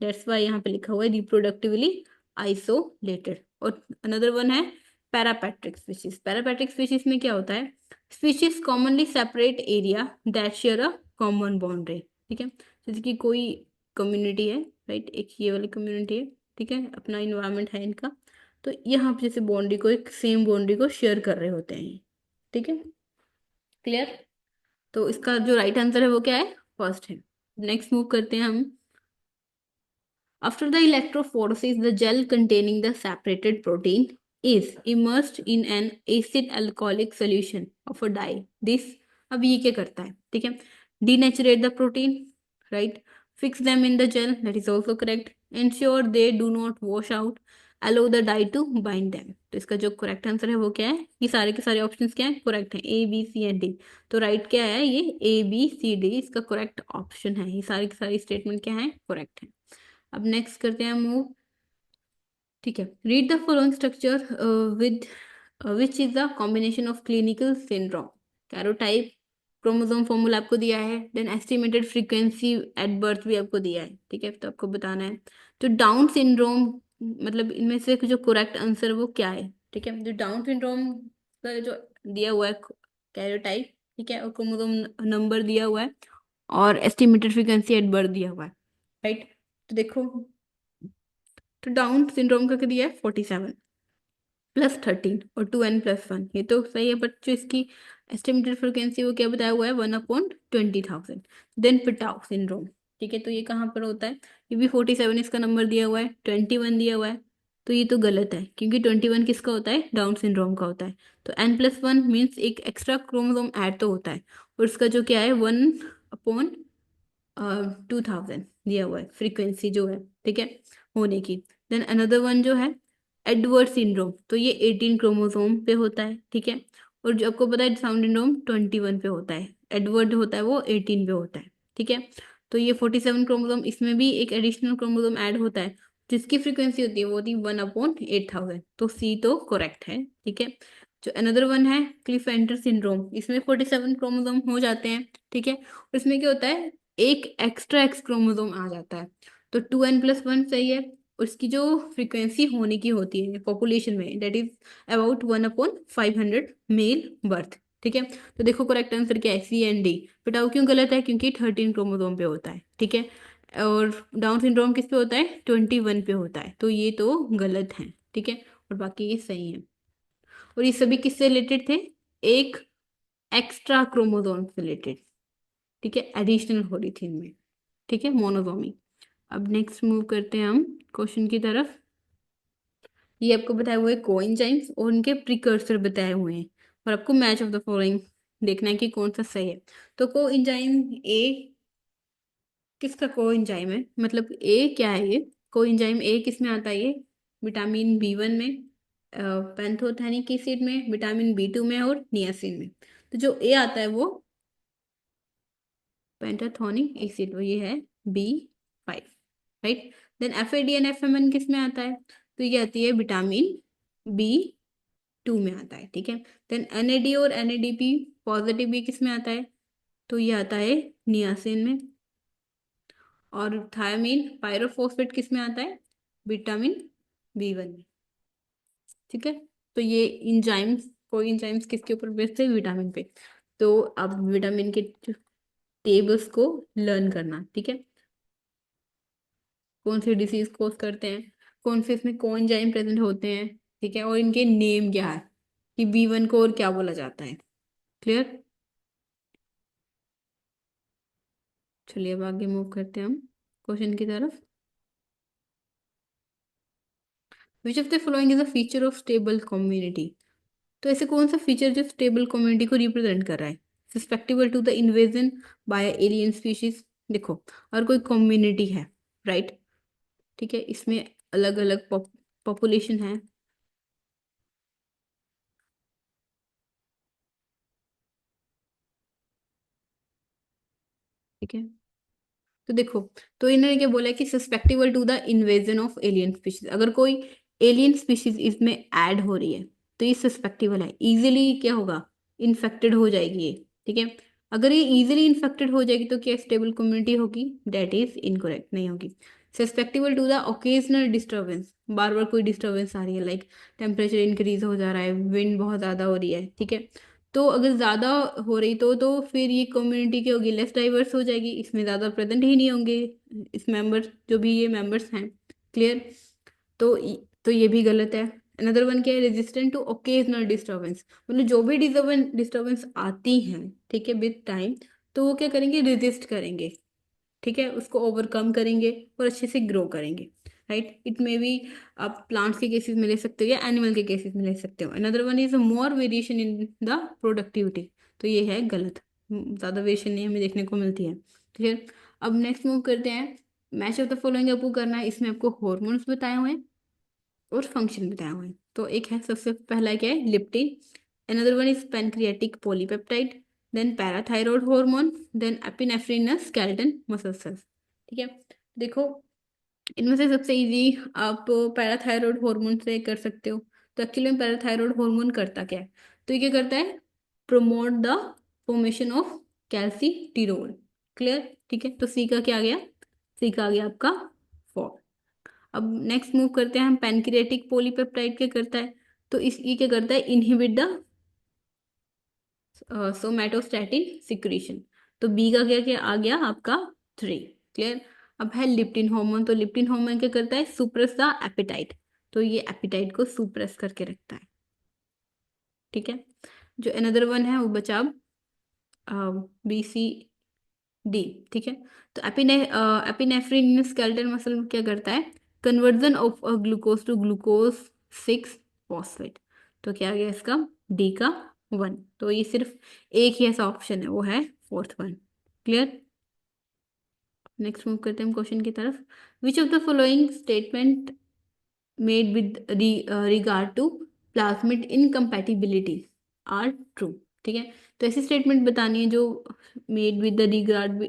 दैट्स वाई यहाँ पे लिखा हुआ है रिप्रोडक्टिवली आइसोलेटेड। और अनदर वन है पैरापैट्रिक स्पीशीज। पैरापैट्रिक स्पीशीज में क्या होता है, species commonly separate area that share a common boundary, ठीक है, जैसे कि कोई कम्युनिटी है, राइट, एक ये वाली कम्युनिटी है, ठीक है, अपना इन्वायरमेंट है इनका, तो यहाँ पे जैसे बाउंड्री को, एक सेम बाउंड्री को शेयर कर रहे होते हैं, ठीक है, क्लियर। तो इसका जो राइट आंसर है वो क्या है, फर्स्ट है। नेक्स्ट मूव करते हैं हम। After the electrophoresis, the gel containing the separated protein is immersed in an acid alcoholic solution of a dye. This, अब ये क्या करता है, ठीक है, denaturate the protein, right? Fix them in the gel, that is also correct. Ensure they do not wash out. Allow the dye to bind them. तो इसका जो करेक्ट आंसर है वो क्या है, ये सारे के सारे ऑप्शंस क्या है, करेक्ट है, A B C and D. तो राइट क्या है, ये ए बी सी डी इसका करेक्ट ऑप्शन है, ये सारी की सारी स्टेटमेंट क्या है, करेक्ट है। अब नेक्स्ट करते हैं मूव, ठीक है। Read the following structure with which is the combination of clinical syndrome. Karyotype, chromosome formula आपको दिया है, then estimated frequency at birth भी आपको दिया है, ठीक है, तो आपको बताना है। तो डाउन सिंड्रोम, मतलब इनमें से जो करेक्ट आंसर वो क्या है, ठीक है, जो डाउन सिंड्रोम का जो दिया हुआ है कैरोटाइप, ठीक है, और क्रोमोसोम नंबर दिया हुआ है, और एस्टिमेटेड फ्रीक्वेंसी एट बर्थ दिया हुआ है, राइट। तो देखो, तो डाउन सिंड्रोम का क्या दिया है, 47 +13 और 2n+1, ये तो सही है, बट जो इसकी एस्टिमेटेड फ्रिक्वेंसी वो क्या बताया हुआ है, 1/20,000। देन पिटाउ सिंड्रोम, ठीक है, तो ये कहाँ पर होता है, ये भी 47 इसका नंबर दिया हुआ है, 21 दिया हुआ है, तो ये तो गलत है, क्योंकि 21 किसका होता है, डाउन सिंड्रोम का होता है। तो n+1 मीन्स एक एक्स्ट्रा क्रोमोसोम ऐड तो होता है, और इसका जो क्या है, 1/2000 दिया हुआ है फ्रीक्वेंसी जो है, ठीक है, होने की। देन अनदर वन जो है एडवर्ड सिंड्रोम, तो ये 18 क्रोमोसोम पे होता है, ठीक है, और जो आपको पता है डाउन सिंड्रोम 21 पे होता है, एडवर्ड होता है वो 18 पे होता है, ठीक है। तो ये 47 क्रोमोसोम, इसमें भी एक एडिशनल क्रोमोसोम ऐड होता है, जिसकी फ्रीक्वेंसी होती है वो होती है 1/8000, तो सी तो करेक्ट है, ठीक है। जो अनदर वन है क्लिफेंटर सिंड्रोम, इसमें 47 क्रोमोसोम हो जाते हैं, ठीक है, और इसमें क्या होता है, एक एक्स्ट्रा एक्स क्रोमोसोम आ जाता है, तो 2n+1 सही है। उसकी जो फ्रीक्वेंसी होने की होती है पॉपुलेशन में, that is about 1/500 male birth, ठीक है। तो देखो करेक्ट आंसर क्या है, सी एंड डी। बताओ क्यों गलत है, क्योंकि 13 क्रोमोसोम पे होता है, ठीक है, और डाउन सिंड्रोम किस पे होता है, 21 पे होता है, तो ये तो गलत है, ठीक है, और बाकी ये सही है। और ये सभी किससे रिलेटेड थे, एक एक्स्ट्रा क्रोमोसोम से रिलेटेड, ठीक है, एडिशनल हो रही थी इनमें, ठीक है, मोनोसोमी। अब नेक्स्ट मूव करते हैं हम क्वेश्चन की तरफ। ये आपको बताए हुए कोएंजाइम्स और उनके प्रिकर्सर बताए हुए हैं, और आपको मैच ऑफ द फॉलोइंग देखना है कि कौन सा सही है। तो कोएंजाइम ए किसका कोएंजाइम है, मतलब ए क्या है, ये कोएंजाइम ए किस में आता है, ये विटामिन बी 1 में, पैंथोथेनिक एसिड में, विटामिन बी 2 में, और नियासिन में। तो जो ए आता है वो पेंटाथोनिक एसिड, वो ये है B5, right. Then FAD and FMN किस में आता है, तो ये आती है विटामिन B2 में आता है, ठीक है। देन NAD और NADP पॉजिटिव भी किस में आता है, तो ये आता है नियासिन में। और थायमीन पायरोफॉस्फेट किस में आता है, विटामिन B1 में, ठीक है। तो ये इंजाइम्स, कोई इंजाइम्स किसके ऊपर बेस्ड है, विटामिन पे। तो अब विटामिन के टेबल्स को लर्न करना, ठीक है, कौन से डिसीज कोज करते हैं, कौन से इसमें कौन एंजाइम प्रेजेंट होते हैं, ठीक है, और इनके नेम क्या है, कि B1 को और क्या बोला जाता है, क्लियर। चलिए अब आगे मूव करते हैं हम क्वेश्चन की तरफ। Which of the following is a feature of stable community. तो ऐसे कौन सा फीचर जो स्टेबल कम्युनिटी को रिप्रेजेंट कर रहा है, susceptible to the invasion by alien species. देखो, और कोई कम्युनिटी है, राइट, ठीक है, इसमें अलग अलग पॉपुलेशन है, ठीक है। तो देखो, तो इन्होंने क्या बोला है कि susceptible to the invasion of alien species, अगर कोई एलियन स्पीशीज इसमें ऐड हो रही है, तो ये सस्पेक्टेबल है, इजीली क्या होगा, इन्फेक्टेड हो जाएगी ये, ठीक है। अगर ये इजीली इन्फेक्टेड हो जाएगी तो क्या स्टेबल कम्युनिटी होगी, डेट इज इनकरेक्ट, नहीं होगी। Susceptible to the occasional disturbance, बार बार कोई डिस्टर्बेंस आ रही है, लाइक टेम्परेचर इंक्रीज हो जा रहा है, विंड बहुत ज़्यादा हो रही है, ठीक है। तो अगर ज़्यादा हो रही तो फिर ये कम्युनिटी क्या होगी, लेस डाइवर्स हो जाएगी, इसमें ज़्यादा प्रेजेंट ही नहीं होंगे इस मेंबर, जो भी ये मेंबर्स हैं। क्लियर। तो तो ये भी गलत है। अनदर वन क्या है, रेजिस्टेंट टू ओकेजनल डिस्टर्बेंस, मतलब जो भी डिस्टर्बेंस आती हैं, ठीक है, विद टाइम, तो वो क्या करेंगे, रेजिस्ट करेंगे, ठीक है, उसको ओवरकम करेंगे और अच्छे से ग्रो करेंगे। राइट, इट मे बी आप प्लांट्स के केसेस में ले सकते हो या एनिमल के केसेस में ले सकते हो। Another one is more variation in the productivity, तो ये है गलत, ज़्यादा वेरिएशन नहीं हमें देखने को मिलती है। ठीक है, अब नेक्स्ट मूव करते हैं। मैच ऑफ द फॉलोइंग आपको करना है, इसमें आपको हॉर्मोन्स बताए हुए हैं और फंक्शन बताए हुए हैं। तो एक है, सबसे पहला क्या है, leptin. Another one is pancreatic polypeptide, then parathyroid hormone, then epinephrine skeleton muscle cells. ठीक है, देखो इनमें से सबसे इजी आप पैराथायरॉयड हार्मोन से कर सकते हो। तो एक्चुअली में पैराथायरॉयड हार्मोन करता क्या है, तो ये क्या करता है, promote the formation of calcitriol. Clear, ठीक है, तो सी का क्या आ गया, सी का आ गया आपका 4। अब नेक्स्ट मूव करते हैं हम, पैनक्रियाटिक पॉलीपेप्टाइड क्या करता है, तो इस ये क्या करता है, इनहिबिट द सोमैटोस्टैटिन सिक्रीशन। तो बी का क्या क्या आ गया आपका 3। क्लियर। अब है लिप्टिन हार्मोन, तो लिप्टिन हार्मोन क्या करता है, सुप्रेस द एपेटाइट, तो ये एपेटाइट को सुप्रेस करके रखता है। ठीक है, जो अनदर वन है वो बचा BCD। ठीक है, तो एपिनेफ्रिन स्केलेटल मसल क्या करता है, conversion of glucose to glucose 6 phosphate. तो क्या आ गया इसका, डी का 1। तो ये सिर्फ एक ही ऐसा ऑप्शन है, वो है fourth one. Clear. Next move करते हैं हम क्वेश्चन की तरफ। Which of the following statement made with regard to plasmid incompatibility are true. ठीक है, तो ऐसी स्टेटमेंट बतानी है जो made with the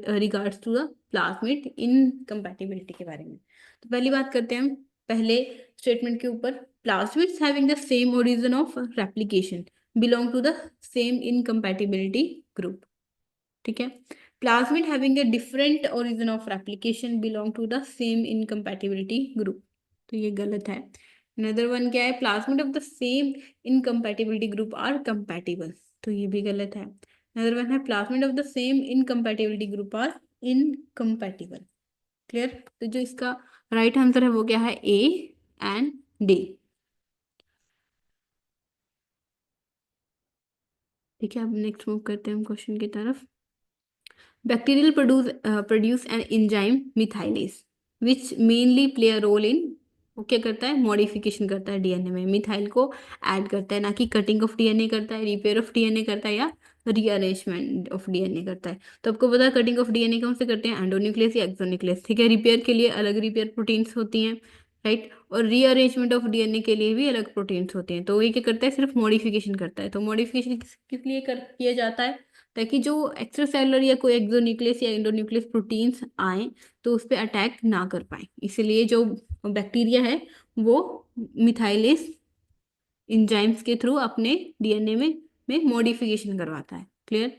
regards to the plasmid incompatibility के बारे में। तो पहली बात करते हैं हम पहले स्टेटमेंट के ऊपर, plasmids having the same origin of replication belong to the same incompatibility group. ठीक है, plasmid having a different origin of replication belong to the same incompatibility group, तो ये गलत है। अनदर वन क्या है, plasmid of the same incompatibility group are compatible, तो ये भी गलत है। अनदर वन है, plasmid of the same incompatibility group are incompatible. Clear, तो जो इसका राइट आंसर है वो क्या है, ए एंड डी। ठीक है, अब नेक्स्ट मूव करते हैं हम क्वेश्चन की तरफ। Bacterial produce an enzyme methylase which mainly play a role in, वो क्या करता है, मॉडिफिकेशन करता है डीएनए में, मिथाइल को ऐड करता है, ना कि कटिंग ऑफ डीएनए करता है, रिपेयर ऑफ डीएनए करता है या रीअरेंजमेंट ऑफ डीएनए करता है। तो आपको पता है कटिंग ऑफ डीएनए कौन से करते हैं, एंडोन्यूक्लियस या एक्सोन्यूक्लियस। ठीक है, रिपेयर के लिए अलग रिपेयर प्रोटीन्स होती हैं, राइट, और रीअरेंजमेंट ऑफ डीएनए के लिए भी अलग प्रोटीन्स होते हैं। तो ये क्या करता है, सिर्फ मॉडिफिकेशन करता है। तो मॉडिफिकेशन किस लिए किया जाता है, ताकि जो एक्स्ट्रा सेलुलर या कोई एक्सोन्यूक्लियस या एंडोन्यूक्लियस प्रोटीन्स आए तो उस पर अटैक ना कर पाए, इसलिए जो बैक्टीरिया है वो मिथाइलेस इंजाइम्स के थ्रू अपने डीएनए में मॉडिफिकेशन करवाता है। क्लियर।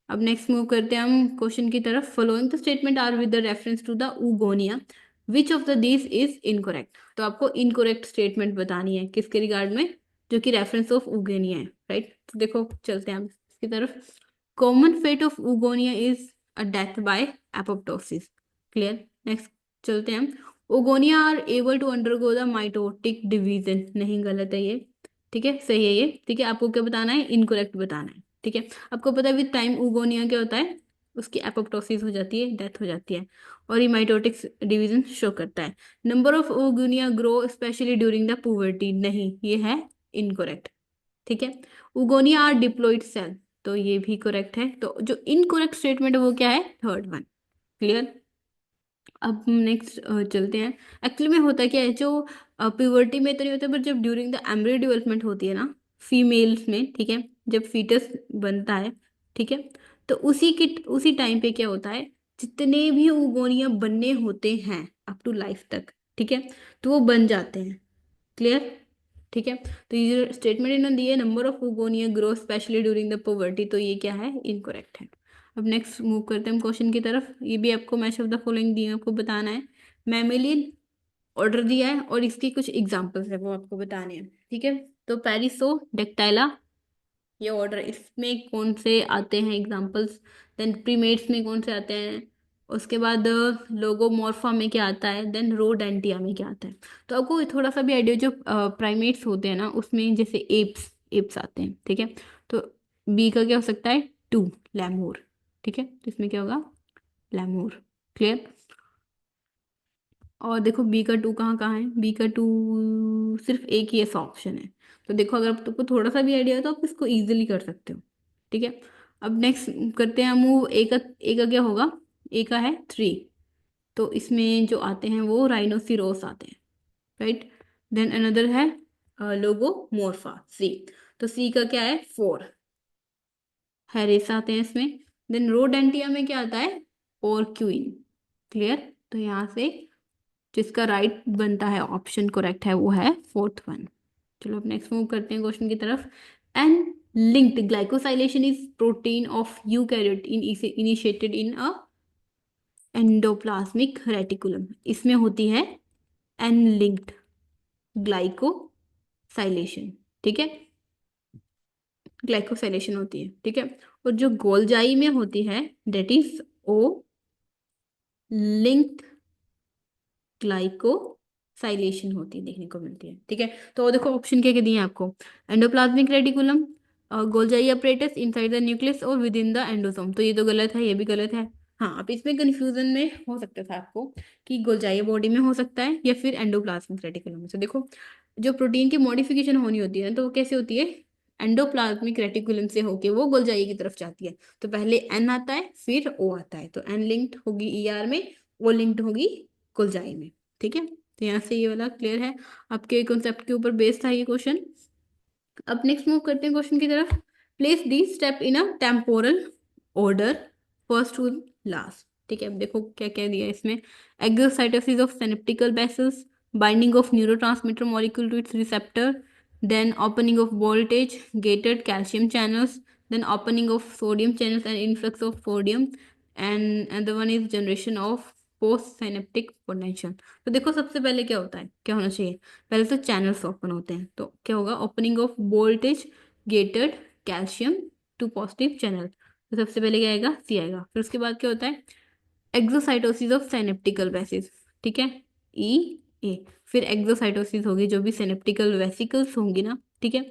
अब नेक्स्ट मूव करते हैं हम क्वेश्चन की तरफ। Following the statement are with the reference to the oogonia, which of the this is incorrect. तो आपको इनकोरेक्ट स्टेटमेंट बतानी है किसके रिगार्ड में, जो कि रेफरेंस ऑफ ऊगोनिया है, राइट। तो देखो चलते हैं हम इसकी तरफ। Common fate of oogonia is a death by apoptosis. Clear. Next चलते हैं हम, oogonia are able to undergo the mitotic division, नहीं गलत है ये। ठीक है, सही है ये। ठीक है, आपको क्या बताना है, इनकोरेक्ट बताना है। ठीक है, आपको पता है विद टाइम उगोनिया क्या होता है, उसकी एपोप्टोसिस हो जाती है, डेथ हो जाती है, और ये माइटोटिक्स डिवीजन शो करता है। Number of उगोनिया grow especially during the puberty, नहीं ये है इनकोरेक्ट। ठीक है, उगोनिया आर डिप्लॉइड सेल, तो ये भी करेक्ट है। तो जो इनकोरेक्ट स्टेटमेंट है वो क्या है, थर्ड वन। क्लियर। अब नेक्स्ट चलते हैं। एक्चुअली में होता क्या है, जो प्यूबर्टी में तो नहीं होता, पर जब ड्यूरिंग द एम्ब्रियो डेवलपमेंट होती है ना फीमेल्स में, ठीक है, जब फीटस बनता है, ठीक है, तो उसी टाइम पे क्या होता है, जितने भी ओगोनिया बनने होते हैं अप टू लाइफ तक, ठीक है, तो वो बन जाते हैं। क्लियर। ठीक है। तो ये जो स्टेटमेंट इन्होंने दी है, number of begonia grow especially during the poverty, तो ये क्या है, इनकरेक्ट है। अब नेक्स्ट मूव करते हैं हम क्वेश्चन की तरफ। ये भी आपको मैच ऑफ द फॉलोइंग दिए, आपको बताना है। मैमेलियन ऑर्डर दिया है और इसकी कुछ एग्जांपल्स है वो आपको बताने हैं, ठीक है। तो पैरिसो डेक्टाइला, ये ऑर्डर, इसमें कौन से आते हैं एग्जांपल्स। देन प्रीमेट्स में कौन से आते हैं, उसके बाद लोगोमॉर्फा में क्या आता है, देन रोडेंटिया में क्या आता है। तो आपको थोड़ा सा भी आइडिया, जो प्राइमेट्स होते हैं ना उसमें जैसे एप्स एप्स आते हैं, ठीक है। तो बी का क्या हो सकता है, टू, लैमूर, ठीक है। तो इसमें क्या होगा, लैमूर। क्लियर। और देखो बी का टू कहाँ कहाँ है, बी का टू सिर्फ एक ही ऐसा ऑप्शन है। तो देखो अगर तुमको थोड़ा सा भी आइडिया है तो आप इसको इजीली कर सकते हो, ठीक है। अब नेक्स्ट करते हैं मूव। ए का क्या होगा, ए का है थ्री। तो इसमें जो आते हैं वो राइनोसिरोस आते हैं, राइट। देन अनदर है लोगोमोर्फा, सी। तो सी का क्या है, फोर, हैरिस आते हैं इसमें। देन रोडेंटिया में क्या आता है, पोर्क्यूइन। क्लियर। तो यहाँ से जिसका राइट बनता है ऑप्शन करेक्ट है वो है फोर्थ वन। चलो अब नेक्स्ट मूव करते हैं क्वेश्चन की तरफ। N linked glycosylation is protein of eukaryote in initiated in a endoplasmic reticulum, इसमें होती है एन लिंक्ड ग्लाइकोसाइलेशन, ठीक है। ग्लाइकोसाइलेशन होती है, ठीक है। और जो गोल्जाई में होती है that is O linked glycosylation होती है, देखने को मिलती है, ठीक है। तो देखो ऑप्शन क्या क्या दिए हैं आपको, endoplasmic reticulum, Golgi apparatus, inside the nucleus और विद इन द एंडोसोम, तो ये तो गलत है, ये भी गलत है। हाँ, अब इसमें कंफ्यूजन में हो सकता था आपको कि गोल्जाई बॉडी में हो सकता है या फिर एंडोप्लाज्मिक रेटिकुलम में। तो देखो जो प्रोटीन की मॉडिफिकेशन होनी होती है ना, तो वो कैसे होती है, एंडोप्लाज्मिक रेटिकुलम से होके वो गोल्जाई की तरफ जाती है। तो पहले एन आता है फिर ओ आता है, तो एन लिंक्ड होगी ईआर में, ओ लिंक्ड होगी गोल्जाई में, ठीक है। तो यहाँ से ये वाला क्लियर है, आपके कॉन्सेप्ट के ऊपर बेस्ड था ये क्वेश्चन। अब नेक्स्ट मूव करते हैं क्वेश्चन की तरफ। Place the step in a temporal order first to last, ठीक है। अब देखो क्या क्या दिया है इसमें, exocytosis of synaptical vesicles, binding of neurotransmitter molecule to its receptor, then opening of voltage gated calcium channels, then opening of sodium channels and influx of sodium, and the one is generation of post synaptic potential। तो देखो सबसे पहले क्या होता है, क्या होना चाहिए, पहले तो चैनल्स ओपन होते हैं, तो क्या होगा, opening of voltage gated calcium to positive channel, तो सबसे पहले क्या आएगा, सी आएगा। फिर उसके बाद क्या होता है, एक्सोसाइटोसिस ऑफ सिनेप्टिकल वेसिस, ठीक है, ई ए। फिर एक्सोसाइटोसिस होगी, जो भी सिनेप्टिकल वेसिकल्स होंगी ना, ठीक है,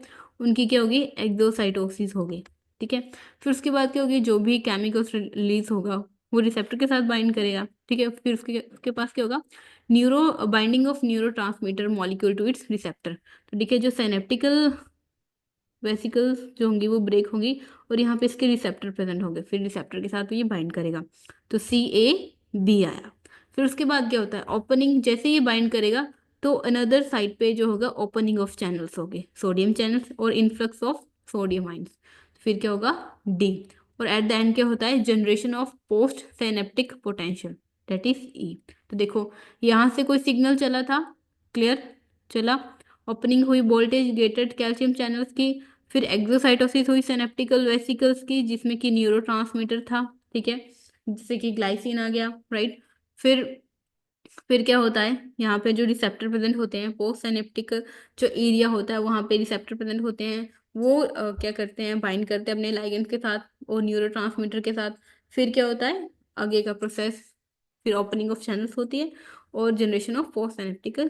उनकी क्या होगी, एक्सोसाइटोसिस होगी, ठीक है। फिर उसके बाद क्या होगी, जो भी केमिकल्स रिलीज होगा वो रिसेप्टर के साथ बाइंड करेगा, ठीक है। फिर उसके पास क्या होगा, neuro binding of neurotransmitter molecule to its receptor, तो ठीक है, जो सिनेप्टिकल वेसिकल्स जो होंगी वो ब्रेक होंगी और यहाँ पे इसके रिसेप्टर प्रेजेंट होंगे, फिर रिसेप्टर के साथ ये बाइंड करेगा, तो सी ए बी आया। फिर उसके बाद क्या होता है, ओपनिंग, जैसे ये बाइंड करेगा तो अनदर साइड पे जो होगा ओपनिंग ऑफ चैनल्स होंगे, सोडियम चैनल्स और इनफ्लक्स ऑफ सोडियम आइंस, फिर क्या होगा, डी। और एट द एंड क्या होता है, generation of post synaptic potential, that is E. तो देखो यहाँ से कोई सिग्नल चला था, क्लियर, चला, ओपनिंग हुई वोल्टेज गेटेड कैल्शियम चैनल्स की, फिर एक्सोसाइटोसिस हुई सिनेप्टिकल वेसिकल्स की जिसमें कि न्यूरोट्रांसमीटर था, ठीक है, जिससे कि ग्लाइसिन आ गया, राइट। फिर फिर क्या होता है, यहाँ पे जो रिसेप्टर प्रेजेंट होते हैं, पोस्ट सिनेप्टिक जो एरिया होता है वहाँ पे रिसेप्टर प्रेजेंट होते हैं, वो क्या करते हैं, बाइंड करते हैं अपने लाइगेंड के साथ और न्यूरोट्रांसमीटर के साथ। फिर क्या होता है आगे का प्रोसेस, फिर ओपनिंग ऑफ चैनल्स होती है और generation of post synaptic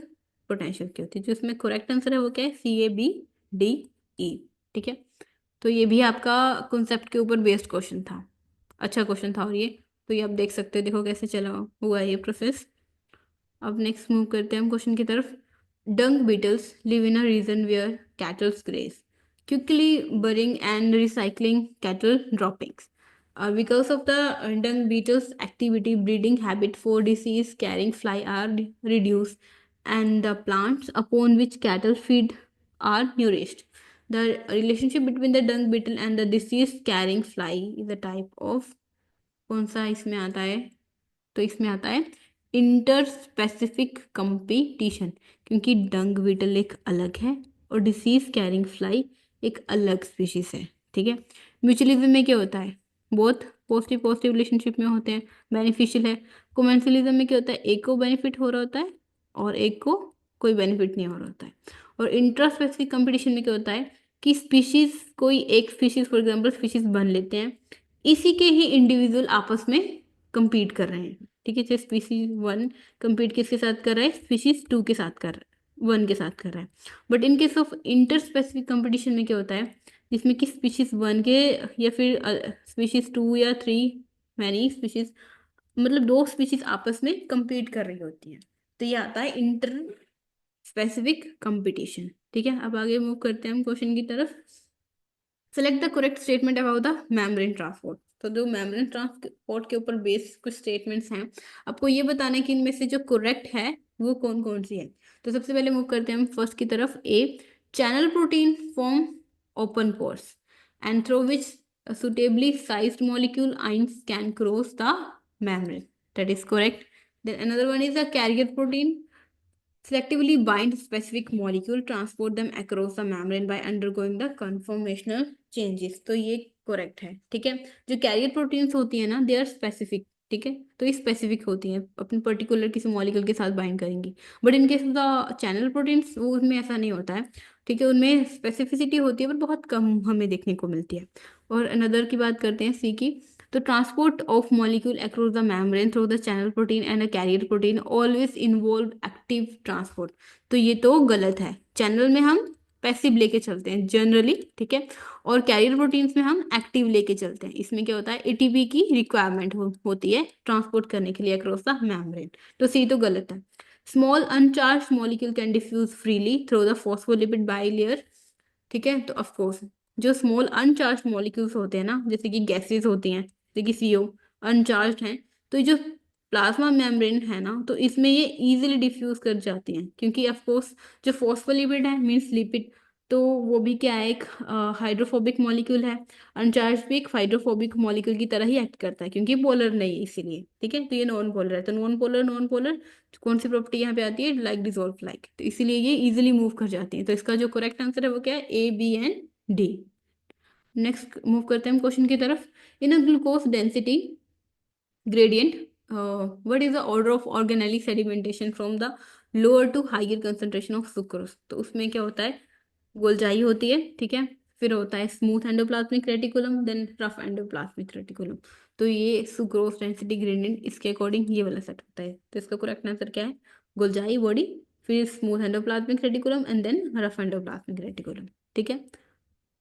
potential की होती है। जो इसमें करेक्ट आंसर है वो क्या है, सी ए बी डी ई, ठीक है। तो ये भी आपका कॉन्सेप्ट के ऊपर बेस्ड क्वेश्चन था, अच्छा क्वेश्चन था। और ये तो ये आप देख सकते हो, देखो कैसे चला हुआ है ये प्रोसेस। अब नेक्स्ट मूव करते हैं हम क्वेश्चन की तरफ। Dung beetles live in a region where cattles graze, quickly burying and recycling cattle droppings. Because of the dung beetles activity, breeding habit for disease carrying fly are reduced and the plants upon which cattle feed are nourished. The relationship between the dung beetle and the disease carrying fly is a type of, कौन सा इसमें आता है, तो इसमें आता है inter specific competition, क्योंकि डंग बीटल एक अलग है और डिसीज कैरिंग फ्लाई एक अलग स्पीशीज है। ठीक है। म्यूचुअलिज्म में क्या होता है, बहुत पॉजिटिव पॉजिटिव रिलेशनशिप में होते हैं, बेनिफिशियल है। कोमेंसलिज्म में क्या होता है, एक को बेनिफिट हो रहा होता है और एक को कोई बेनिफिट नहीं हो रहा होता है। और इंट्रास्पेसिफिक कंपटीशन में क्या होता है कि स्पीशीज, कोई एक स्पीशीज फॉर एग्जांपल स्पीशीज बन लेते हैं, इसी के ही इंडिविजुअल आपस में compete कर रहे हैं। ठीक है, जैसे स्पीशीज वन compete किसके साथ कर रहा है, स्पीशीज टू के साथ कर रहा है, वन के साथ कर रहा है। But in case of inter specific competition में क्या होता है, जिसमें कि स्पीशीज वन के या फिर स्पीशीज टू या थ्री, मैनी स्पीशीज, मतलब दो स्पीशीज आपस में compete कर रही होती हैं, तो ये आता है इंटर स्पेसिफिक कंपटीशन। ठीक है, अब आगे मूव करते हैं हम क्वेश्चन की तरफ। Select the correct statement about the membrane transport. तो जो मेम्ब्रेन ट्रांसपोर्ट के ऊपर बेस्ड कुछ स्टेटमेंट्स हैं, आपको ये बताना है कि इनमें से जो करेक्ट है वो कौन कौन सी है। तो सबसे पहले मूव करते हैं हम फर्स्ट की तरफ। A, channel protein form open pores and through which suitably sized molecule ions can cross the membrane. That is correct. Then another one is a carrier protein selectively bind specific molecule, transport them across the membrane by undergoing the conformational changes. तो ये correct है। ठीक है, जो carrier proteins होती है ना, they are specific. ठीक है, तो ये स्पेसिफिक होती हैं, अपने पर्टिकुलर किसी मॉलिक्यूल के साथ बाइंड करेंगी। But in case of the channel proteins, वो उनमें ऐसा नहीं होता है। ठीक है, उनमें स्पेसिफिसिटी होती है पर बहुत कम हमें देखने को मिलती है। और अनदर की बात करते हैं, सी की। तो transport of molecule across the membrane through the channel protein and a carrier protein always involve active transport. तो ये तो गलत है। चैनल में हम पैसिव लेके चलते हैं जनरली। ठीक है, और कैरियर प्रोटीन्स में हम एक्टिव लेके चलते हैं। इसमें क्या होता है, एटीपी की रिक्वायरमेंट होती है ट्रांसपोर्ट करने के लिए अक्रॉस द मेम्ब्रेन। तो सी तो गलत है। Small uncharge molecule can diffuse freely through the phospholipid bilayer. ठीक है, तो ऑफकोर्स जो स्मॉल अनचार्ज मॉलिक्यूल्स होते हैं ना, जैसे कि गैसेज होती हैं, जैसे कि सीओ अनचार्ज हैं, तो ये जो प्लाज्मा मेम्ब्रेन है ना, तो इसमें ये इजीली डिफ्यूज कर जाती हैं, क्योंकि ऑफकोर्स जो फॉस्फोलिपिड है मीन्स लिपिड, तो वो भी क्या है, एक हाइड्रोफोबिक मॉलिक्यूल है। अनचार्ज भी एक हाइड्रोफोबिक मॉलिक्यूल की तरह ही एक्ट करता है, क्योंकि पोलर नहीं है इसीलिए। ठीक है, तो ये नॉन पोलर है, तो नॉन पोलर कौन सी प्रॉपर्टी यहाँ पे आती है, लाइक डिजोल्व लाइक, तो इसीलिए ये इजीली मूव कर जाती है। तो इसका जो करेक्ट आंसर है वो क्या है, A, B and D. Next move करते हैं हम क्वेश्चन की तरफ। In a glucose density gradient, what is the order of organelle sedimentation from the lower to higher concentration of sucrose। तो उसमें क्या होता है, गोलजाई होती है। ठीक है, फिर होता है smooth endoplasmic reticulum, then rough endoplasmic reticulum. तो ये सुक्रोज डेंसिटी ग्रेडियंट इसके अकॉर्डिंग ये वाला सेट होता है। तो इसका करेक्ट आंसर क्या है, गोलजाई बॉडी, फिर smooth endoplasmic reticulum and then rough endoplasmic reticulum. ठीक है,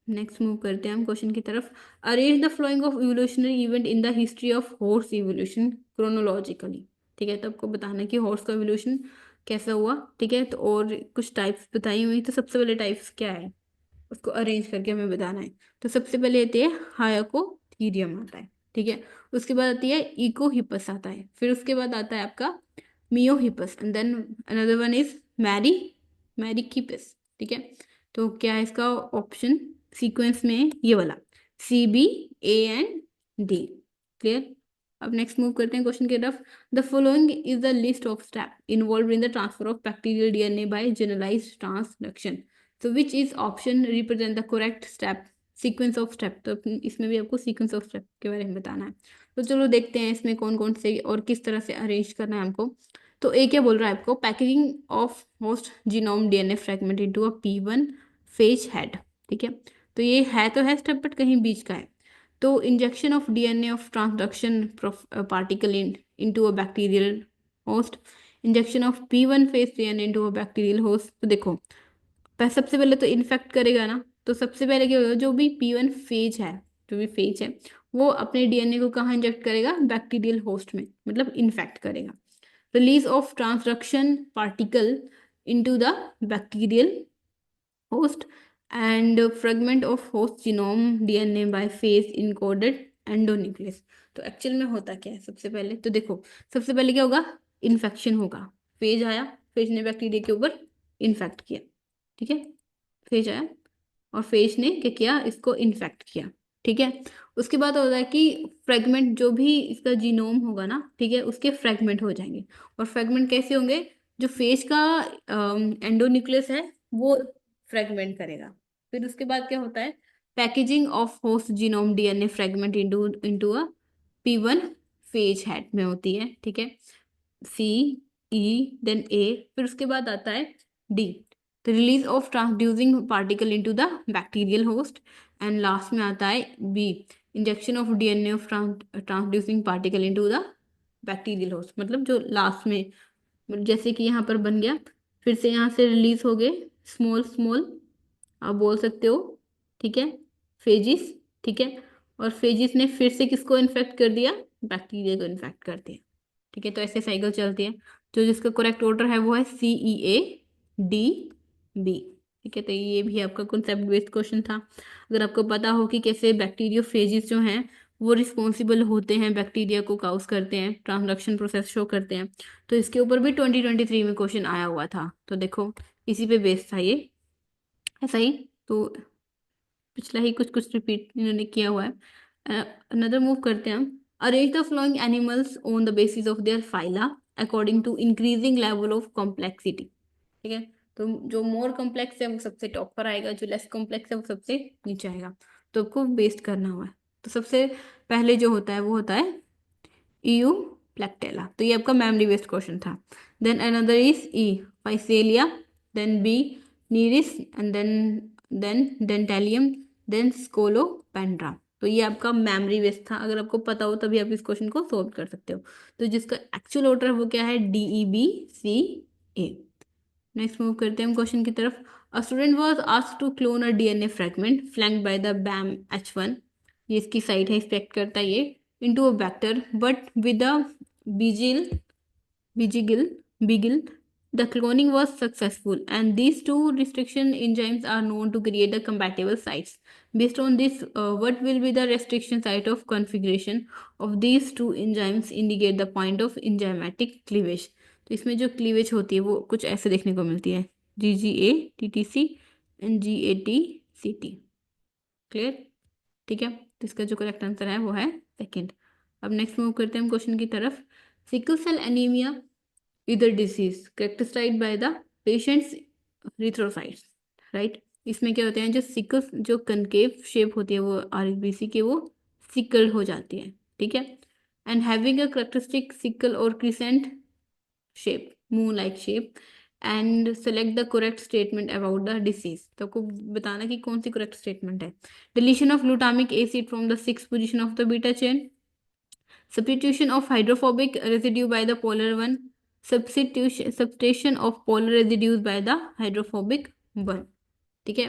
नेक्स्ट मूव करते हैं हम क्वेश्चन की तरफ। Arrange the flowing of evolutionary event in the history of horse evolution chronologically. ठीक है, तो आपको बताना है कि हॉर्स का इवोल्यूशन कैसा हुआ। ठीक है, तो और कुछ टाइप्स बताई हुई, तो सबसे पहले टाइप्स क्या है उसको अरेंज करके हमें बताना है। तो सबसे पहले आती है हायकोथीरियम आता है। ठीक है, उसके बाद आती है इकोहिपस आता है, फिर उसके बाद आता है आपका Miohippus and then another one is Merychippus. ठीक है, तो क्या है इसका ऑप्शन सीक्वेंस में, ये वाला C, B, A and D. Clear. अब नेक्स्ट मूव करते हैं क्वेश्चन की तरफ। The following is the list of step involve in the transfer of bacterial DNA by generalized transduction. तो which is option represent the correct step, sequence of step. तो इसमें भी आपको सीक्वेंस ऑफ स्टेप के बारे में बताना है। तो चलो देखते हैं इसमें कौन कौन से और किस तरह से अरेंज करना है हमको। तो ए क्या बोल रहा है आपको, packaging of host genome DNA fragment into a P1 phase head. ठीक है, तो ये है तो है स्टेप बट कहीं बीच का है। तो injection of DNA of transduction particle into a bacterial host, injection of P1 phase DNA into a bacterial host. तो देखो सबसे पहले तो इन्फेक्ट करेगा ना, तो सबसे पहले क्या होगा, जो भी P1 फेज है, जो भी फेज है, वो अपने डीएनए को कहाँ इंजेक्ट करेगा, बैक्टीरियल होस्ट में, मतलब इन्फेक्ट करेगा। Release of transduction particle into the bacterial host and fragment of host genome DNA by phase encoded endonuclease। तो एक्चुअल में होता क्या है, सबसे पहले तो देखो, सबसे पहले क्या होगा, इन्फेक्शन होगा। फेज आया, फेज ने बैक्टीरिया के ऊपर इन्फेक्ट किया। ठीक है, फेज आया और फेज ने क्या किया, इसको इन्फेक्ट किया। ठीक है, उसके बाद होता है कि फ्रेगमेंट, जो भी इसका जीनोम होगा ना, ठीक है, उसके फ्रेगमेंट हो जाएंगे। और फ्रेगमेंट कैसे होंगे, जो फेज का एंडोन्यूक्लियस है वो फ्रेगमेंट करेगा। फिर उसके बाद क्या होता है, packaging of host genome DNA fragment into into a P1 phase head में होती है, ठीक है। सी, ई, देन ए, फिर उसके बाद आता है D, the release of transducing particle into the bacterial host, and last में आता है B, injection of DNA of transducing particle into the bacterial host. मतलब जो लास्ट में, जैसे कि यहाँ पर बन गया, फिर से यहाँ से रिलीज हो गए स्मॉल स्मॉल, आप बोल सकते हो, ठीक है, फेजिस, ठीक है। और फेजिस ने फिर से किसको इन्फेक्ट कर दिया, बैक्टीरिया को इन्फेक्ट कर दिया, ठीक है। तो ऐसे साइकिल चलती है। जो जिसका करेक्ट ऑर्डर है वो है CEADB, ठीक है। तो ये भी आपका कॉन्सेप्ट बेस्ड क्वेश्चन था। अगर आपको पता हो कि कैसे बैक्टीरियोफेजिस जो हैं वो रिस्पॉन्सिबल होते हैं, बैक्टीरिया को काउज करते हैं, ट्रांसडक्शन प्रोसेस शो करते हैं, तो इसके ऊपर भी 2023 में क्वेश्चन आया हुआ था। तो देखो इसी पे बेस्ड था ये, ऐसा ही। तो पिछला ही कुछ कुछ रिपीट इन्होंने किया हुआ है। अनदर मूव करते हैं हम। Arrange the following animals on the basis of their phyla according to increasing level of complexity, ठीक है। तो जो मोर कॉम्प्लेक्स है वो सबसे टॉप पर आएगा, जो लेस कॉम्प्लेक्स है वो सबसे नीचे आएगा। तो आपको बेस्ड करना हुआ है। तो सबसे पहले जो होता है वो होता है EU प्लेक्टेला। तो ये आपका मेमोरी बेस्ड क्वेश्चन था। Then another is E Physalia, then B Nereis, and then Dentalium, then Scolopendra. तो ये आपका मेमोरी बेस्ड था। अगर आपको पता हो तभी आप इस क्वेश्चन को सोल्व कर सकते हो। तो जिसका एक्चुअल ऑर्डर है वो क्या है, DEBCA। नेक्स्ट मूव करते हैं हम क्वेश्चन की तरफ। A student was asked to clone a DNA fragment flanked by the Bam H1, ये इसकी साइट है, इंस्पेक्ट करता है ये, into a vector but with a Bgl Bijigil, Bigil, the cloning was successful, and these two restriction enzymes are known to create the compatible sites. Based on this, what will be the restriction site of configuration of these two enzymes indicate the point of enzymatic cleavage? तो इसमें जो cleavage होती है वो कुछ ऐसे देखने को मिलती है, GGA-TTC एंड GAT-CT। क्लियर, ठीक है। तो इसका जो करेक्ट आंसर है वो है सेकंड। अब नेक्स्ट मूव करते हैं हम क्वेश्चन की तरफ। Sickle cell anaemia is the disease characterized by the patient's erythrocytes, right. इसमें क्या होते हैं, जो सिकल, जो कनकेव शेप होती है वो RBC की, वो सिकल हो जाती है, ठीक है। And having a characteristic sickle or crescent shape, moon like shape, and select the correct statement about the disease. तो आपको बताना कि कौन सी करेक्ट स्टेटमेंट है। Deletion of glutamic acid from the 6th position of the beta chain, substitution of hydrophobic residue by the polar one, substitution of polar residues by the hydrophobic one, ठीक है।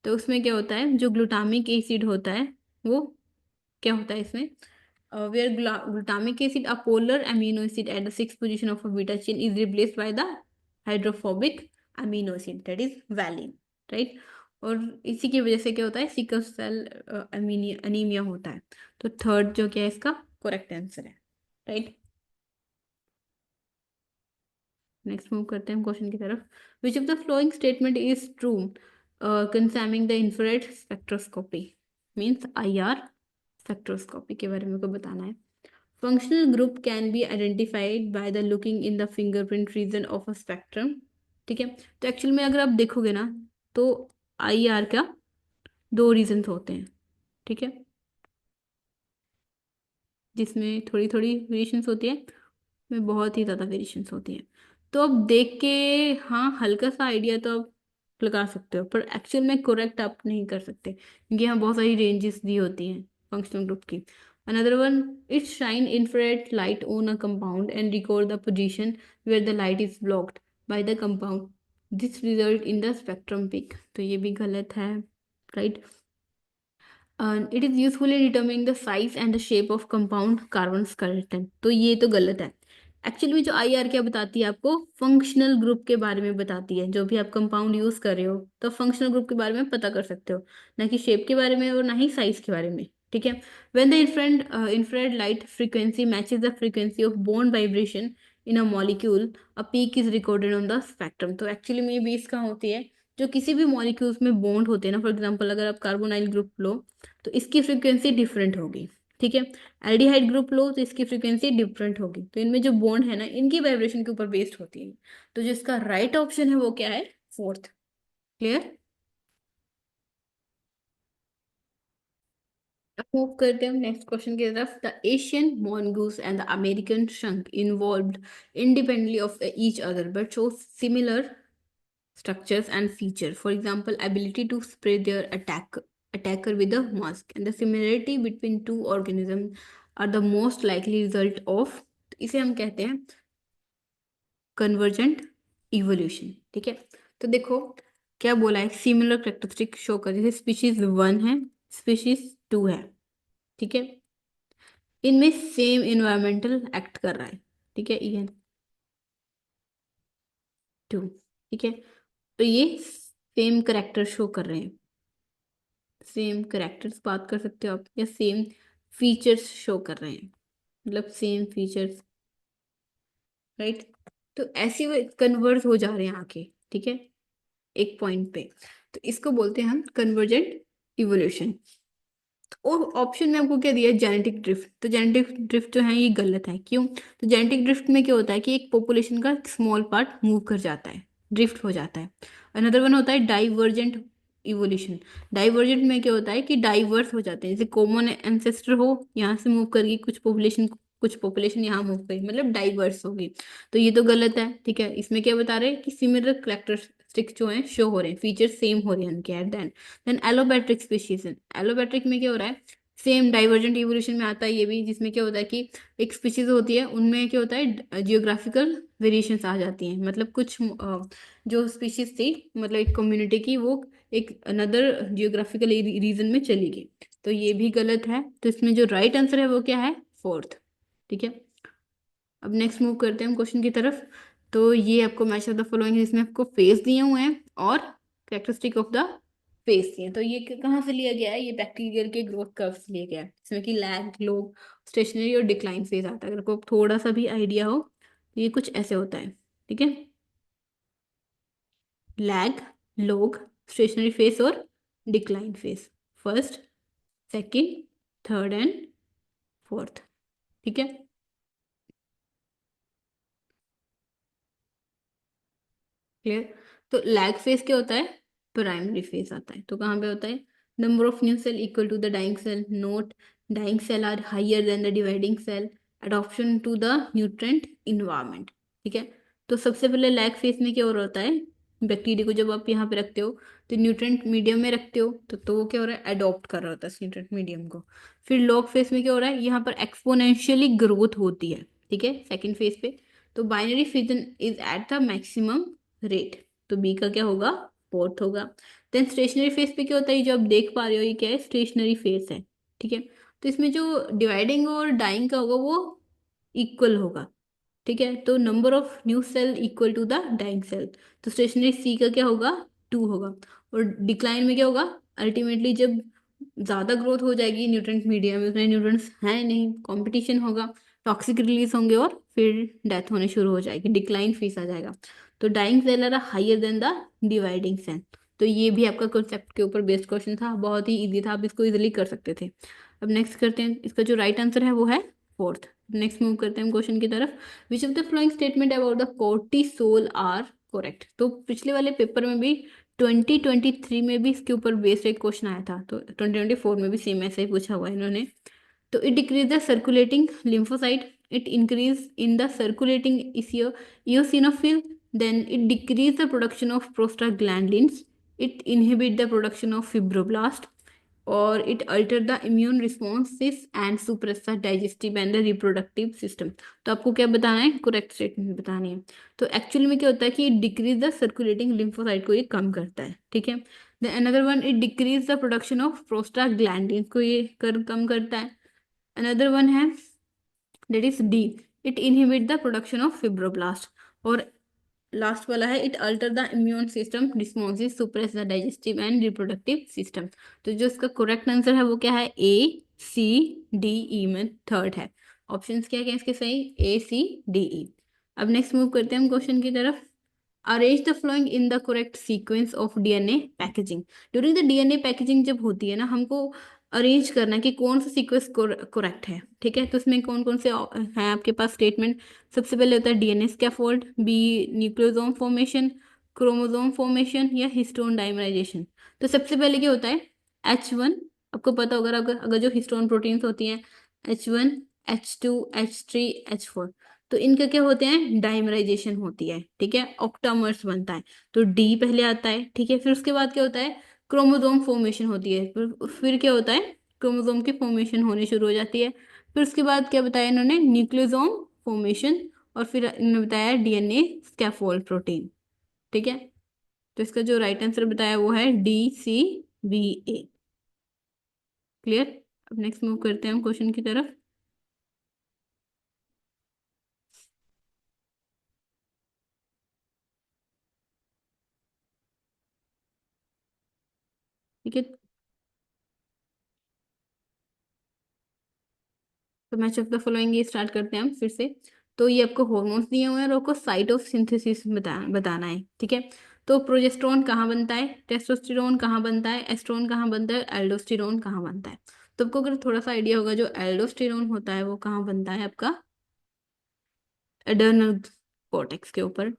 तो उसमें क्या होता है, जो ग्लूटामिक एसिड होता है वो क्या होता है इसमें, where glutamic acid, a polar amino acid at the 6th position of a beta chain, is replaced by the hydrophobic amino acid, that is valine, right। और इसी की वजह से क्या होता है, सिकल सेल अनीमिया होता है। तो थर्ड जो क्या है इसका करेक्ट आंसर है, राइट। नेक्स्ट मूव करते हैं हम क्वेश्चन की तरफ। Which of the following statement is true concerning the infrared spectroscopy, means IR spectroscopy के बारे में को बताना है। Functional group can be identified by the looking in the fingerprint region of a spectrum, ठीक है। तो एक्चुअल में अगर आप देखोगे ना तो IR का दो रीजन होते हैं, ठीक है, जिसमें थोड़ी थोड़ी वेरिएशंस होती है, में बहुत ही ज़्यादा वेरिएशंस होती हैं। तो अब देख के हाँ हल्का सा आइडिया तो आप लगा सकते हो, पर एक्चुअल में करेक्ट आप नहीं कर सकते, क्योंकि यहाँ बहुत सारी रेंजेस दी होती हैं फंक्शनल ग्रुप की। Another one, it shine infrared light on a compound and record the position where the light is blocked by the compound, this result in the spectrum peak. तो ये भी गलत है, right. It is useful in determining the size and the shape of compound carbon skeleton. तो ये तो गलत है। एक्चुअली में जो IR क्या बताती है आपको, फंक्शनल ग्रुप के बारे में बताती है। जो भी आप कंपाउंड यूज कर रहे हो तो फंक्शनल ग्रुप के बारे में पता कर सकते हो, ना कि शेप के बारे में और ना ही साइज के बारे में, ठीक है। When the infrared light frequency matches the frequency of bond vibration in a molecule, a peak is recorded on the spectrum. तो एक्चुअली में ये बेस कहाँ होती है, जो किसी भी मॉलिक्यूल्स में बॉन्ड होते हैं ना, फॉर एग्जाम्पल अगर आप कार्बोनाइल ग्रुप लो तो इसकी फ्रीक्वेंसी डिफरेंट होगी, ठीक है। एल्डिहाइड ग्रुप लो तो इसकी फ्रीक्वेंसी डिफरेंट होगी। तो इनमें जो बॉन्ड है ना इनकी वाइब्रेशन के ऊपर बेस्ड होती है। तो जो इसका राइट ऑप्शन है वो क्या है, फोर्थ। क्लियर। अब मूव करते हैं नेक्स्ट क्वेश्चन की तरफ। The Asian mongoose and the American skunk involved independently of each other but show similar structures and feature. For example, ability to spray their attacker with a mask. And the similarity between two organisms are the most likely result of, इसे हम कहते हैं convergent evolution. ठीक है, तो देखो क्या बोला है, सिमिलर करेक्टरिस्टिक शो कर, जैसे स्पीशीज वन है, स्पीशीज टू है। ठीक है, इनमें सेम इन्वायरमेंटल एक्ट कर रहा है। ठीक है, ये टू। ठीक है, तो ये सेम करेक्टर शो कर रहे हैं। सेम करेक्टर्स बात कर सकते हो आप, या सेम फीचर्स शो कर रहे हैं, मतलब सेम फीचर्स, राइट। तो ऐसे वो कन्वर्ज हो जा रहे हैं आके। ठीक है, एक पॉइंट पे, तो इसको बोलते हैं हम कन्वर्जेंट इवोल्यूशन। और ऑप्शन में आपको क्या दिया है, जेनेटिक ड्रिफ्ट। तो जेनेटिक ड्रिफ्ट जो है ये गलत है। क्यों? तो जेनेटिक ड्रिफ्ट में क्या होता है कि एक पॉपुलेशन का स्मॉल पार्ट मूव कर जाता है, ड्रिफ्ट हो जाता है। अनदर वन होता है डाइवर्जेंट इवोल्यूशन। डाइवर्जेंट में क्या होता है कि डाइवर्स हो जाते हैं, जैसे कॉमन एंसेस्टर हो, यहाँ से मूव करके कुछ पॉपुलेशन यहाँ मूव करी, मतलब डाइवर्स होगी। तो ये तो गलत है। ठीक है, इसमें क्या बता रहे हैं कि सिमिलर कैरेक्टरिस्टिक्स जो हैं शो हो रहे हैं, फीचर सेम हो रहे हैं उनके at the. Then allopatric species है। एलोपैट्रिक में क्या हो रहा है, सेम डाइवर्जेंट इवोल्यूशन में आता है ये भी, जिसमें क्या होता है कि एक स्पीशीज होती है, उनमें क्या होता है जियोग्राफिकल वेरिएशंस आ जाती हैं। मतलब कुछ जो स्पीशीज थी, मतलब एक कम्युनिटी की, वो एक अनदर जियोग्राफिकल रीजन में चली गई। तो ये भी गलत है। तो इसमें जो राइट आंसर है वो क्या है, फोर्थ। ठीक है, अब नेक्स्ट मूव करते हैं हम क्वेश्चन की तरफ। तो ये आपको मैच ऑफ द फॉलोइंग, इसमें आपको फेस दिए हुए हैं और कैरेक्टरिस्टिक ऑफ द फेस दिए हैं। तो ये कहाँ से लिया गया है, ये बैक्टीरियल के ग्रोथ कर्व से लिया गया है, इसमें कि लैग, लोग, स्टेशनरी और डिक्लाइन फेज आता है। अगर आपको थोड़ा सा भी आइडिया हो तो ये कुछ ऐसे होता है। ठीक है, लैग, लोग, स्टेशनरी फेस और decline face, first, second, third and fourth. ठीक है, क्लियर। तो लैग फेज क्या होता है, प्राइमरी फेज आता है। तो कहाँ पे होता है, number of new cell equal to the dying cell, not dying cell are higher than the dividing cell, adoption to the nutrient environment. ठीक है, तो सबसे पहले लैग फेज में क्या हो रहा होता है, बैक्टीरिया को जब आप यहाँ पे रखते हो तो न्यूट्रेंट मीडियम में रखते हो, तो वो क्या हो रहा है, अडॉप्ट कर रहा होता है इस न्यूट्रेंट मीडियम को। फिर लॉग फेज में क्या हो रहा है, यहाँ पर एक्सपोनेंशियली ग्रोथ होती है। ठीक है, सेकेंड फेज पे, तो binary fission is at the maximum rate, तो बी का क्या होगा, फोर्थ होगा। देन स्टेशनरी फेस पे क्या होता है, जो आप देख पा रहे हो ये क्या है, स्टेशनरी फेस है। ठीक है, तो इसमें जो डिवाइडिंग और डाइंग का होगा वो इक्वल होगा। ठीक है, तो number of new cell equal to the dying cell, तो स्टेशनरी सी का क्या होगा, टू होगा। और डिक्लाइन में क्या होगा, अल्टीमेटली जब ज्यादा ग्रोथ हो जाएगी न्यूट्रेंट मीडियम में, उसमें न्यूट्रेंट्स हैं नहीं, कंपटीशन होगा, टॉक्सिक रिलीज होंगे और फिर डेथ होने शुरू हो जाएगी, डिक्लाइन फेस आ जाएगा। तो dying cell are higher than the dividing cell. तो ये भी आपका कॉन्सेप्ट के ऊपर बेस्ड क्वेश्चन था, बहुत ही इजी था, आप इसको इजीली कर सकते थे। अब नेक्स्ट करते हैं, इसका जो राइट आंसर है वो है फोर्थ। नेक्स्ट मूव करते हैं क्वेश्चन की तरफ। Which of the following statement about the cortisol are correct. तो पिछले वाले पेपर में भी 2023 में भी इसके ऊपर बेस्ड एक क्वेश्चन आया था, तो 2024 में भी सेम ऐसे ही पूछा हुआ है इन्होंने। तो it decrease the circulating lymphocyte, it increase in the circulating eosinophil, then it decrease the production of prostaglandins, it inhibit the production of fibroblast, और it alter the immune responses and suppress the digestive and the reproductive system। तो आपको क्या बताना है, correct statement बतानी है। तो actually में क्या होता है कि डिक्रीज द सर्कुलेटिंग लिम्फोसाइट को ये कम करता है। ठीक है, then another one, it decrease the production of prostaglandin को ये कम करता है। अनदर वन है that is D, it inhibit the production of fibroblast. और लास्ट वाला है, it alter the immune system responses, suppress the digestive and reproductive system. तो जो इसका करेक्ट आंसर है वो क्या है, ए सी डी ई में थर्ड है। ऑप्शंस क्या क्या इसके सही, ए सी डी ई। अब नेक्स्ट मूव करते हैं हम क्वेश्चन की तरफ। Arrange the following in the correct sequence of DNA packaging. During the DNA packaging जब होती है ना, हमको अरेंज करना है कि कौन सा सीक्वेंस करेक्ट है। ठीक है, तो इसमें कौन कौन से हैं आपके पास स्टेटमेंट। सबसे पहले होता है DNA scaffold, B nucleosome formation, chromosome formation या हिस्टोन डाइमराइजेशन। तो सबसे पहले क्या होता है, H1 आपको पता होगा, अगर अगर जो हिस्टोन प्रोटीन्स होती हैं H1, H2, H3, H4, तो इनका क्या होते हैं, डाइमराइजेशन होती है, ठीक है, ऑक्टामर्स बनता है। तो डी पहले आता है, ठीक है, फिर उसके बाद क्या होता है, क्रोमोसोम फॉर्मेशन होती है, फिर क्या होता है, क्रोमोसोम की फॉर्मेशन होनी शुरू हो जाती है। फिर उसके बाद क्या बताया इन्होंने, न्यूक्लियोसोम फॉर्मेशन, और फिर इन्होंने बताया डीएनए स्कैफोल्ड प्रोटीन, ठीक है। तो इसका जो राइट आंसर बताया वो है DCBA। क्लियर। अब नेक्स्ट मूव करते हैं हम क्वेश्चन की तरफ। ठीक है, तो मैच ऑफ द फॉलोइंग ये स्टार्ट करते हैं हम फिर से। तो ये आपको हॉर्मोन्स दिए हुए हैं और आपको साइट ऑफ सिंथेसिस बताना है, ठीक है। तो प्रोजेस्टेरोन कहाँ बनता है, टेस्टोस्टेरोन कहाँ बनता है, एस्ट्रोन कहाँ बनता है, एल्डोस्टेरोन कहाँ बनता है। तो आपको अगर थोड़ा सा आइडिया होगा, जो एल्डोस्टेरोन होता है वो कहाँ बनता है आपका, एडर्नल कॉर्टेक्स के ऊपर,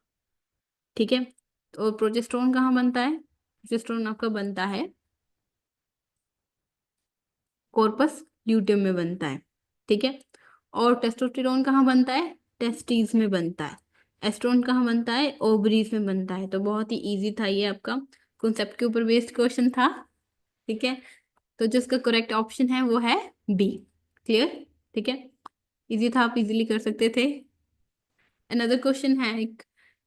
ठीक है। तो प्रोजेस्टेरोन कहाँ बनता है, प्रोजेस्टेरोन आपका बनता है कॉर्पस ल्यूटियम में बनता है, ठीक है। और टेस्टोस्टेरोन कहाँ बनता है, टेस्टिस में बनता है। एस्ट्रोन कहाँ बनता है, ओवरीज में बनता है। तो बहुत ही इजी था ये, आपका कॉन्सेप्ट के ऊपर बेस्ड क्वेश्चन था, ठीक है। तो जो इसका करेक्ट ऑप्शन है वो है बी। क्लियर, ठीक है, इजी था, आप इजीली कर सकते थे। Another question है,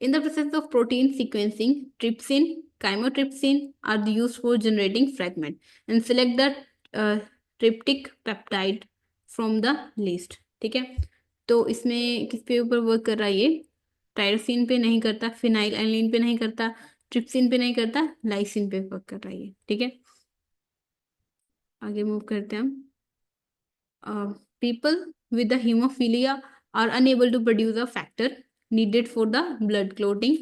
in the process of protein sequencing, trypsin, chymotrypsin are used for generating fragment and select the tryptic peptide from the list, ठीक है। तो इसमें किस पे ऊपर वर्क कर रहा है ये, टायरोसिन पे नहीं करता, फिनाइल एलानिन पे नहीं करता, ट्रिप्सिन पे नहीं करता, लाइसिन पे वर्क कर रहा है ये, ठीक है। आगे मूव करते हैं हम। People with the hemophilia are unable to produce a factor needed for the blood clotting.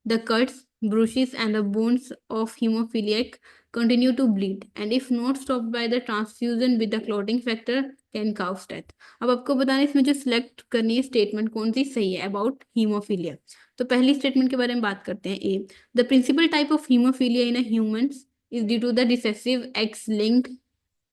The cuts, bruises, and the bones of hemophiliac continue to bleed, and if not stopped by the transfusion with the clotting factor, can cause death. अब आपको बताना है इसमें जो select करनी है statement कौन सी सही है अबाउट हीमोफीलिया। तो पहली स्टेटमेंट के बारे में बात करते हैं। A, the principal type of haemophilia in humans is due to the recessive X linked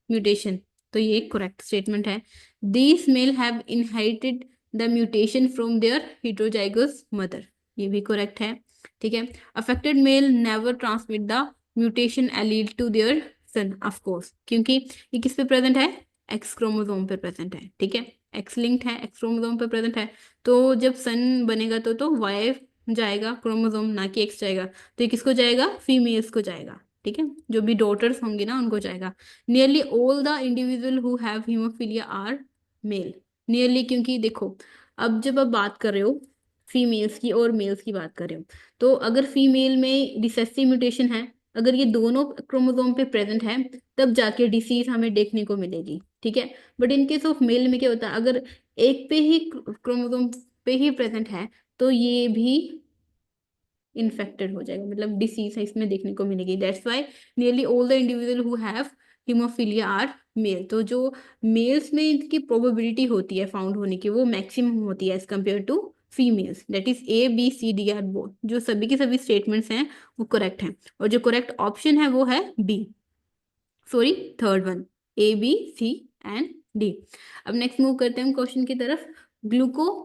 mutation. तो ये एक करेक्ट स्टेटमेंट है। These male have inherited the mutation from their heterozygous mother, ये भी करेक्ट है, ठीक है। Affected male never transmit the mutation allele to their son, of course, क्योंकि ये किस पे प्रेजेंट है, एक्स क्रोमोसोम पे प्रेजेंट है, ठीक है, एक्स लिंक्ड है, एक्स क्रोमोसोम पे प्रेजेंट है। तो जब सन बनेगा तो वाई जाएगा क्रोमोसोम, ना कि एक्स जाएगा। तो ये किसको जाएगा, फीमेल्स को जाएगा, ठीक है, जो भी डॉटर्स होंगी ना उनको जाएगा। Nearly all the individual who have haemophilia are male. Nearly, क्योंकि देखो, अब जब आप बात कर रहे हो फीमेल्स की और मेल्स की बात कर रहे हो, तो अगर फीमेल में रिसेसिव म्यूटेशन है, अगर ये दोनों क्रोमोसोम पे प्रेजेंट है, तब जाके डिसीज हमें देखने को मिलेगी, ठीक है। But in case of male में क्या होता है, अगर एक पे ही क्रोमोसोम पे ही प्रेजेंट है, तो ये भी इन्फेक्टेड हो जाएगा, मतलब डिसीज है इसमें देखने को मिलेगी। That's why nearly all the individual who have haemophilia are male. तो जो मेल्स में इनकी प्रोबेबिलिटी होती है फाउंड होने की, वो मैक्सिमम होती है as compare to females. That is A, B, C, D or both, जो सभी के सभी स्टेटमेंट्स हैं वो करेक्ट हैं। और जो करेक्ट ऑप्शन है वो है B, sorry, third one, A, B, C and D। अब नेक्स्ट मूव करते हैं हम क्वेश्चन की तरफ। Gluconeogenesis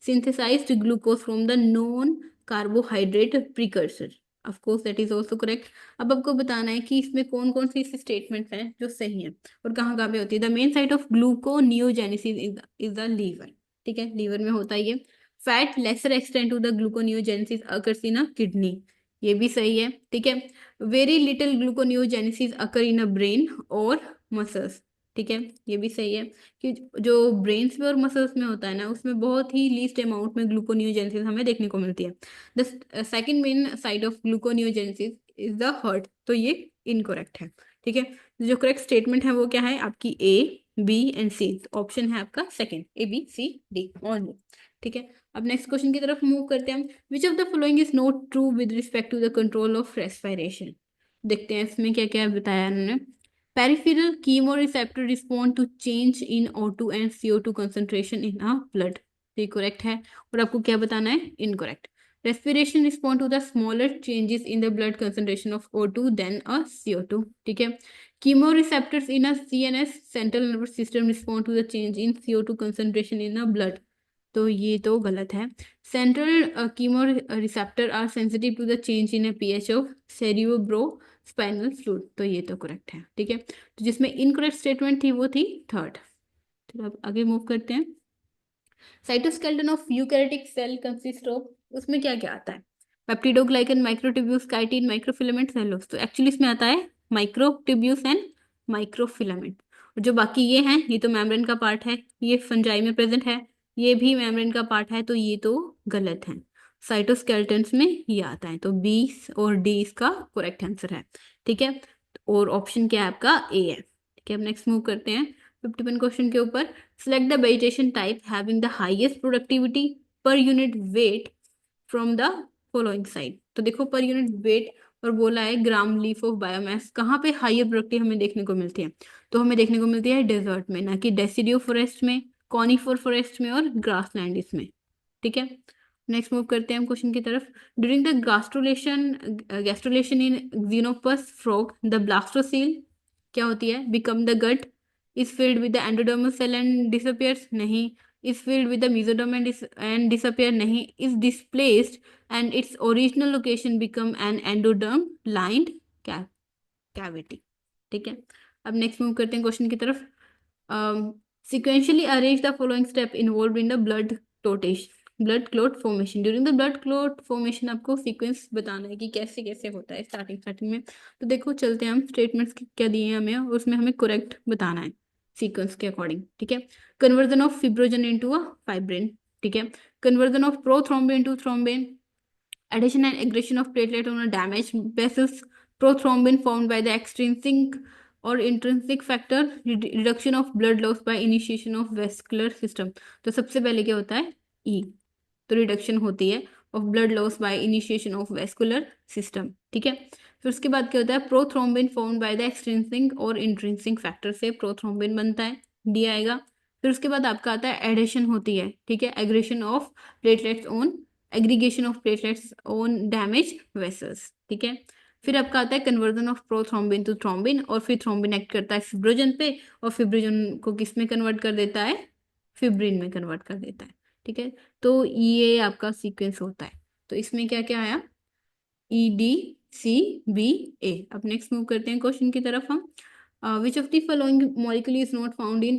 synthesized glucose from the non carbohydrate precursor, of course that is also correct। अब आपको बताना है कि इसमें कौन कौन सी स्टेटमेंट्स हैं जो सही हैं और कहाँ कहाँ पे होती है। The main site of gluconeogenesis is the liver, ठीक है, लीवर में होता है ये। Fat lesser extent to the gluconeogenesis occurs in a kidney, ये भी सही है, ठीक है। Very little gluconeogenesis occur in a brain और मसल्स, ठीक है, ये भी सही है कि जो ब्रेन्स में और मसल्स में होता है ना, उसमें बहुत ही लीस्ट अमाउंट में ग्लूकोनियोजेनेसिस हमें देखने को मिलती है। The second main site of gluconeogenesis is the heart, तो ये इनकरेक्ट है, ठीक है। जो करेक्ट स्टेटमेंट है वो क्या है आपकी, A, B and C। Option है आपका second, A, B, C, D all, ठीक है। अब नेक्स्ट क्वेश्चन की तरफ मूव करते हैं हम। Which of the following is not true with respect to the control of respiration. देखते हैं इसमें क्या क्या बताया उन्होंने। Peripheral chemoreceptor respond to change in O2 and CO2 concentration in a blood, ये करेक्ट है। और आपको क्या बताना है, incorrect. Respiration respond to the smaller changes in the blood concentration of O2 than a CO2. ठीक है. Chemoreceptors in a CNS central nervous system respond to the change in CO2 concentration in the blood. तो ये तो गलत है. Central chemoreceptor are sensitive to the change in a pH of cerebrospinal fluid. तो ये तो करेक्ट है. ठीक है. तो जिसमें इनकरेक्ट स्टेटमेंट थी वो थी थर्ड. तो अब आगे मूव करते हैं. Cytoskeleton of eukaryotic cell consist of, उसमें क्या क्या आता है? Peptidoglycan, microtubules, chitin, microfilament, cellulose. तो एक्चुअली इसमें आता है माइक्रोट्यूब्यूल्स एंड माइक्रोफिलामेंट. और जो बाकी ये हैं ये तो मेम्ब्रेन का पार्ट है, ये फंजाई में प्रेजेंट है, ये भी मेम्ब्रेन का पार्ट है, तो ये तो गलत है. साइटोस्केलेटन्स में ये आता है, तो बी और डी इसका करेक्ट आंसर है. ठीक है. और ऑप्शन क्या है आपका? ए है. ठीक है. अब नेक्स्ट मूव करते हैं 51 क्वेश्चन के ऊपर. Select the vegetation type having the highest productivity per unit weight from the following side. तो देखो per unit weight और बोला है ग्राम लीफ ऑफ बायोमास, कहाँ पे हाइयर प्रोडक्टिव हमें देखने को मिलती है? तो हमें देखने को मिलती है डेजर्ट में, ना कि डेसिडियो फॉरेस्ट में, कॉनिफर फॉरेस्ट में और ग्रासलैंड इसमें. ठीक है. नेक्स्ट मूव करते हैं हम क्वेश्चन की तरफ. During the gastrulation in xenopus frog the blastocyst क्या होती है? Become the gut, is filled with the endodermal cell and disappears नहीं, is filled with the mesoderm and disappear नहीं, is displaced and its original location become an endoderm lined cavity. ठीक है. अब next move करते हैं question की तरफ. Sequentially arrange the following step involved in the blood clot formation. During the blood clot formation आपको sequence बताना है कि कैसे कैसे होता है स्टार्टिंग में. तो देखो चलते हैं हम, स्टेटमेंट्स क्या दिए हैं हमें और उसमें हमें करेक्ट बताना है सीक्वेंस के अकॉर्डिंग. ठीक है. Conversion of fibrinogen into a fibrin. ठीक है. Conversion of prothrombin into thrombin. Addition and aggregation of platelet on a damaged vessels. Prothrombin formed by the extrinsic or intrinsic factor. Reduction of blood loss by initiation of vascular system. तो सबसे पहले क्या होता है? E. तो reduction होती है of blood loss by initiation of vascular system. ठीक है. फिर उसके बाद क्या होता है? Prothrombin formed by the extrinsic और इंट्रिंसिक फैक्टर से प्रोथ्रोम्बिन बनता है, डी आएगा. फिर उसके बाद आपका आता है एडिशन होती है. ठीक है. Aggression of platelets on aggregation of platelets on damage vessels. ठीक है. फिर आपका आता है conversion of prothrombin to thrombin, और फिर थ्रोम्बिन एक्ट करता है फिब्रोजन पे, और फिब्रोजन को किस में कन्वर्ट कर देता है? फिब्रिन में कन्वर्ट कर देता है. ठीक है. तो ये आपका सीक्वेंस होता है. तो इसमें क्या क्या आया? EDCBA. अब नेक्स्ट मूव करते हैं क्वेश्चन की तरफ हम. Which of the following molecule is not found in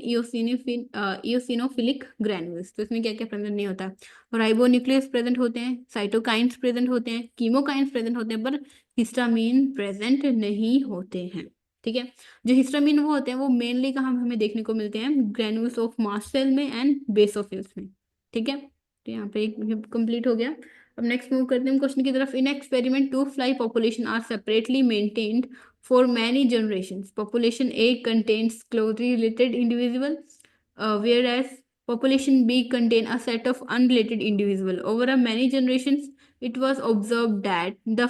eosinophilic granules. तो इसमें क्या क्या प्रेजेंट नहीं होता? राइबोन्यूक्लियस प्रेजेंट होते हैं, साइटोकाइंस प्रेजेंट होते हैं, कीमोकाइंस प्रेजेंट होते हैं, पर हिस्टामीन प्रेजेंट नहीं होते हैं. ठीक है. जो हिस्टामीन वो होते हैं वो मेनली कहाँ हमें देखने को मिलते हैं? ग्रैन्यूल्स ऑफ मास्ट सेल में एंड बेसोफिल्स में. ठीक है. तो यहाँ पे एक कंप्लीट हो गया. अब नेक्स्ट मूव करते हैं क्वेश्चन की तरफ. In experiment two fly population are separately maintained for many generations. Population A contains closely related individual, whereas population B contain a set of unrelated individual. Over a many generations, it was observed that the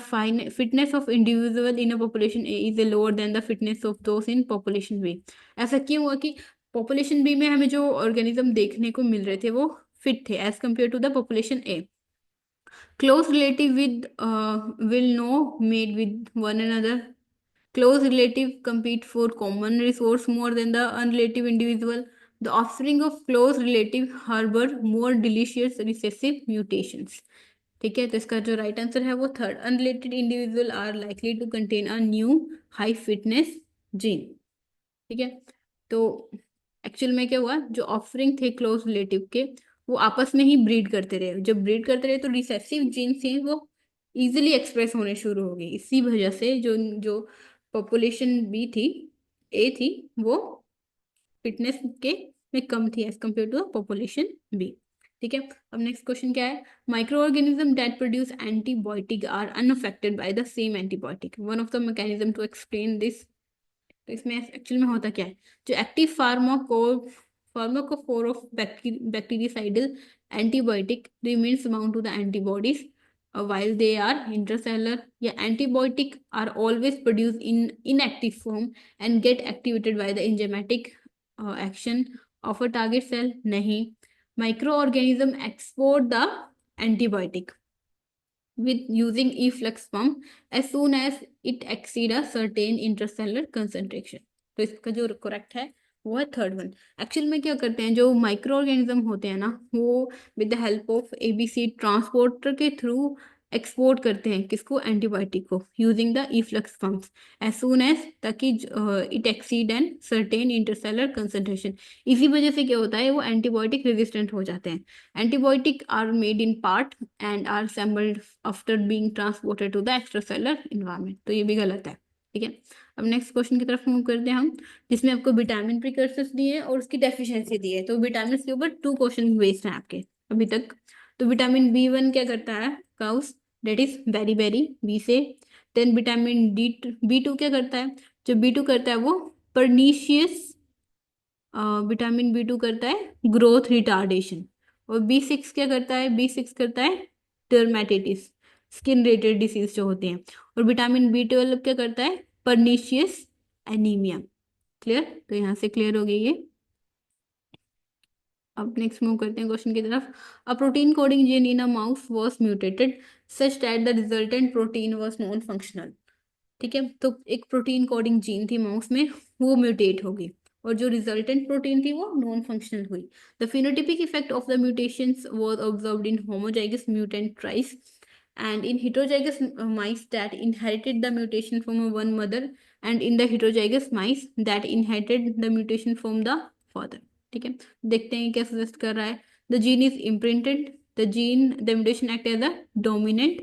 fitness of individual in a population A is lower than the fitness of those in population B. ऐसा क्यों हुआ कि population B में हमें जो organism देखने को मिल रहे थे वो फिट थे as compare to the population A. Close relative with will know mate with one another. Close relative compete for common resource more than the unrelative individual. The offspring of close relative harbor more delicious recessive mutations. ठीक है. तो इसका जो right answer है वो third. Unrelated individual are likely to contain a new high fitness gene. ठीक है. तो एक्चुअल में क्या हुआ? जो ऑफरिंग थे क्लोज रिलेटिव के वो आपस में ही ब्रीड करते रहे. जब ब्रीड करते रहे तो रिसेसिव जीन्स थे वो इजीली एक्सप्रेस होने शुरू हो गई. इसी वजह से जो जो पॉपुलेशन बी थी, ए थी, वो फिटनेस के में कम थी as compare to population B. ठीक है. अब नेक्स्ट क्वेश्चन क्या है? Microorganism that produce antibiotic are unaffected by the same antibiotic. One of the mechanism to explain this. तो इसमें एक्चुअल में होता क्या है? जो active pharmacophore of bactericidal antibiotic remains bound to the antibodies while they are intracellular. या antibiotic are always produced in inactive form and get activated by the enzymatic action of a target cell. नहीं. Microorganism export the antibiotic. with using efflux pump as soon as it exceed a certain interstellar concentration। तो इसका जो correct है वो है third one. Actual में क्या करते हैं, जो माइक्रो ऑर्गेनिज्म होते हैं ना, वो with the help of ABC transporter के थ्रू एक्सपोर्ट करते हैं किसको, एंटीबायोटिक को, using the efflux pumps as soon as, ताकि it exceed an certain intercellular concentration. इसी वजह से क्या होता है, वो एंटीबायोटिक रेजिस्टेंट हो जाते हैं। Antibiotic are made in part and are assembled after being transported to the extracellular environment. तो ये भी गलत है। ठीक है, अब नेक्स्ट क्वेश्चन की तरफ मूव करते हैं हम, जिसमें आपको विटामिन प्रिकर्सर्स दिए हैं और उसकी डेफिशिएंसी दी है। तो विटामिन के ऊपर 2 क्वेश्चन बेस्ड हैं आपके अभी तक। तो विटामिन B1 क्या करता है, काउस, that is beriberi, B से। देन विटामिन B2 क्या करता है, जो B2 करता है वो परनीशियस, विटामिन B2 करता है ग्रोथ रिटार्डेशन। और B6 क्या करता है, B6 करता है डर्मेटाइटिस, स्किन रिलेटेड डिसीज जो होते हैं। और विटामिन B12 क्या करता है, परनीशियस एनीमिया। क्लियर, तो यहाँ से क्लियर हो गई ये। अब नेक्स्ट मूव करते हैं क्वेश्चन की तरफ। A protein coding gene in a mouse was mutated such that the resultant protein was non functional. ठीक है, तो एक प्रोटीन कोडिंग जीन थी माउस में, वो म्यूटेट हो गई और जो रिजल्टेंट प्रोटीन थी वो नॉन फंक्शनल हुई। The phenotypic effect of the mutations was observed in homozygous mutant trice and in heterozygous mice that inherited the mutation from one mother and in the heterozygous mice that inherited the mutation from the father। ठीक है, देखते हैं क्या suggest कर रहा है। The gene is imprinted, the mutation act as a dominant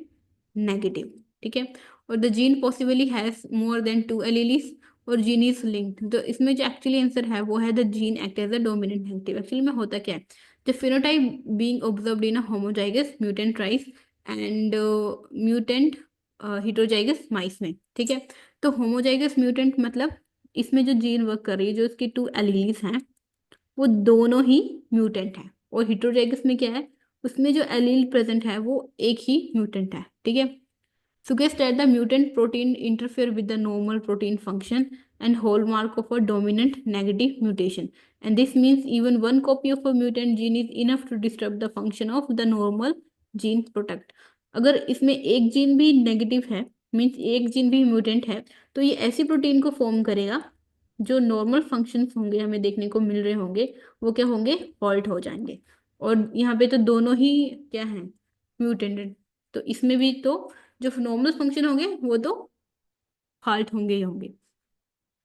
negative. ठीक है, और the gene possibly has more than 2 alleles और जीन इज लिंक्ड। तो इसमें जो एक्चुअली आंसर है वो है the gene act as a dominant negative. Actually में होता क्या है, the phenotype being observed in a homozygous mutant mice and mutant heterozygous mice में। ठीक है, तो होमोजाइगस म्यूटेंट मतलब इसमें जो जीन वर्क कर रही है, जो इसकी 2 एलीलीज हैं वो दोनों ही म्यूटेंट है। और हिटरोजाइगस में क्या है, उसमें जो एलील प्रेजेंट है वो एक ही म्यूटेंट है। ठीक है, suggests that the mutant protein interfere with the normal protein function and hallmark of a dominant negative mutation. And this means even one copy of a mutant gene is enough to disrupt the function of the normal gene product। अगर इसमें एक gene भी negative है, means एक gene भी mutant है, तो ये ऐसी प्रोटीन को फॉर्म करेगा जो नॉर्मल फंक्शंस होंगे हमें देखने को मिल रहे होंगे, वो क्या होंगे, हॉल्ट हो जाएंगे। और यहाँ पे तो दोनों ही क्या हैं, म्यूटेंट। तो इसमें भी तो जो नॉर्मल फंक्शन होंगे वो तो हाल्ट होंगे ही होंगे।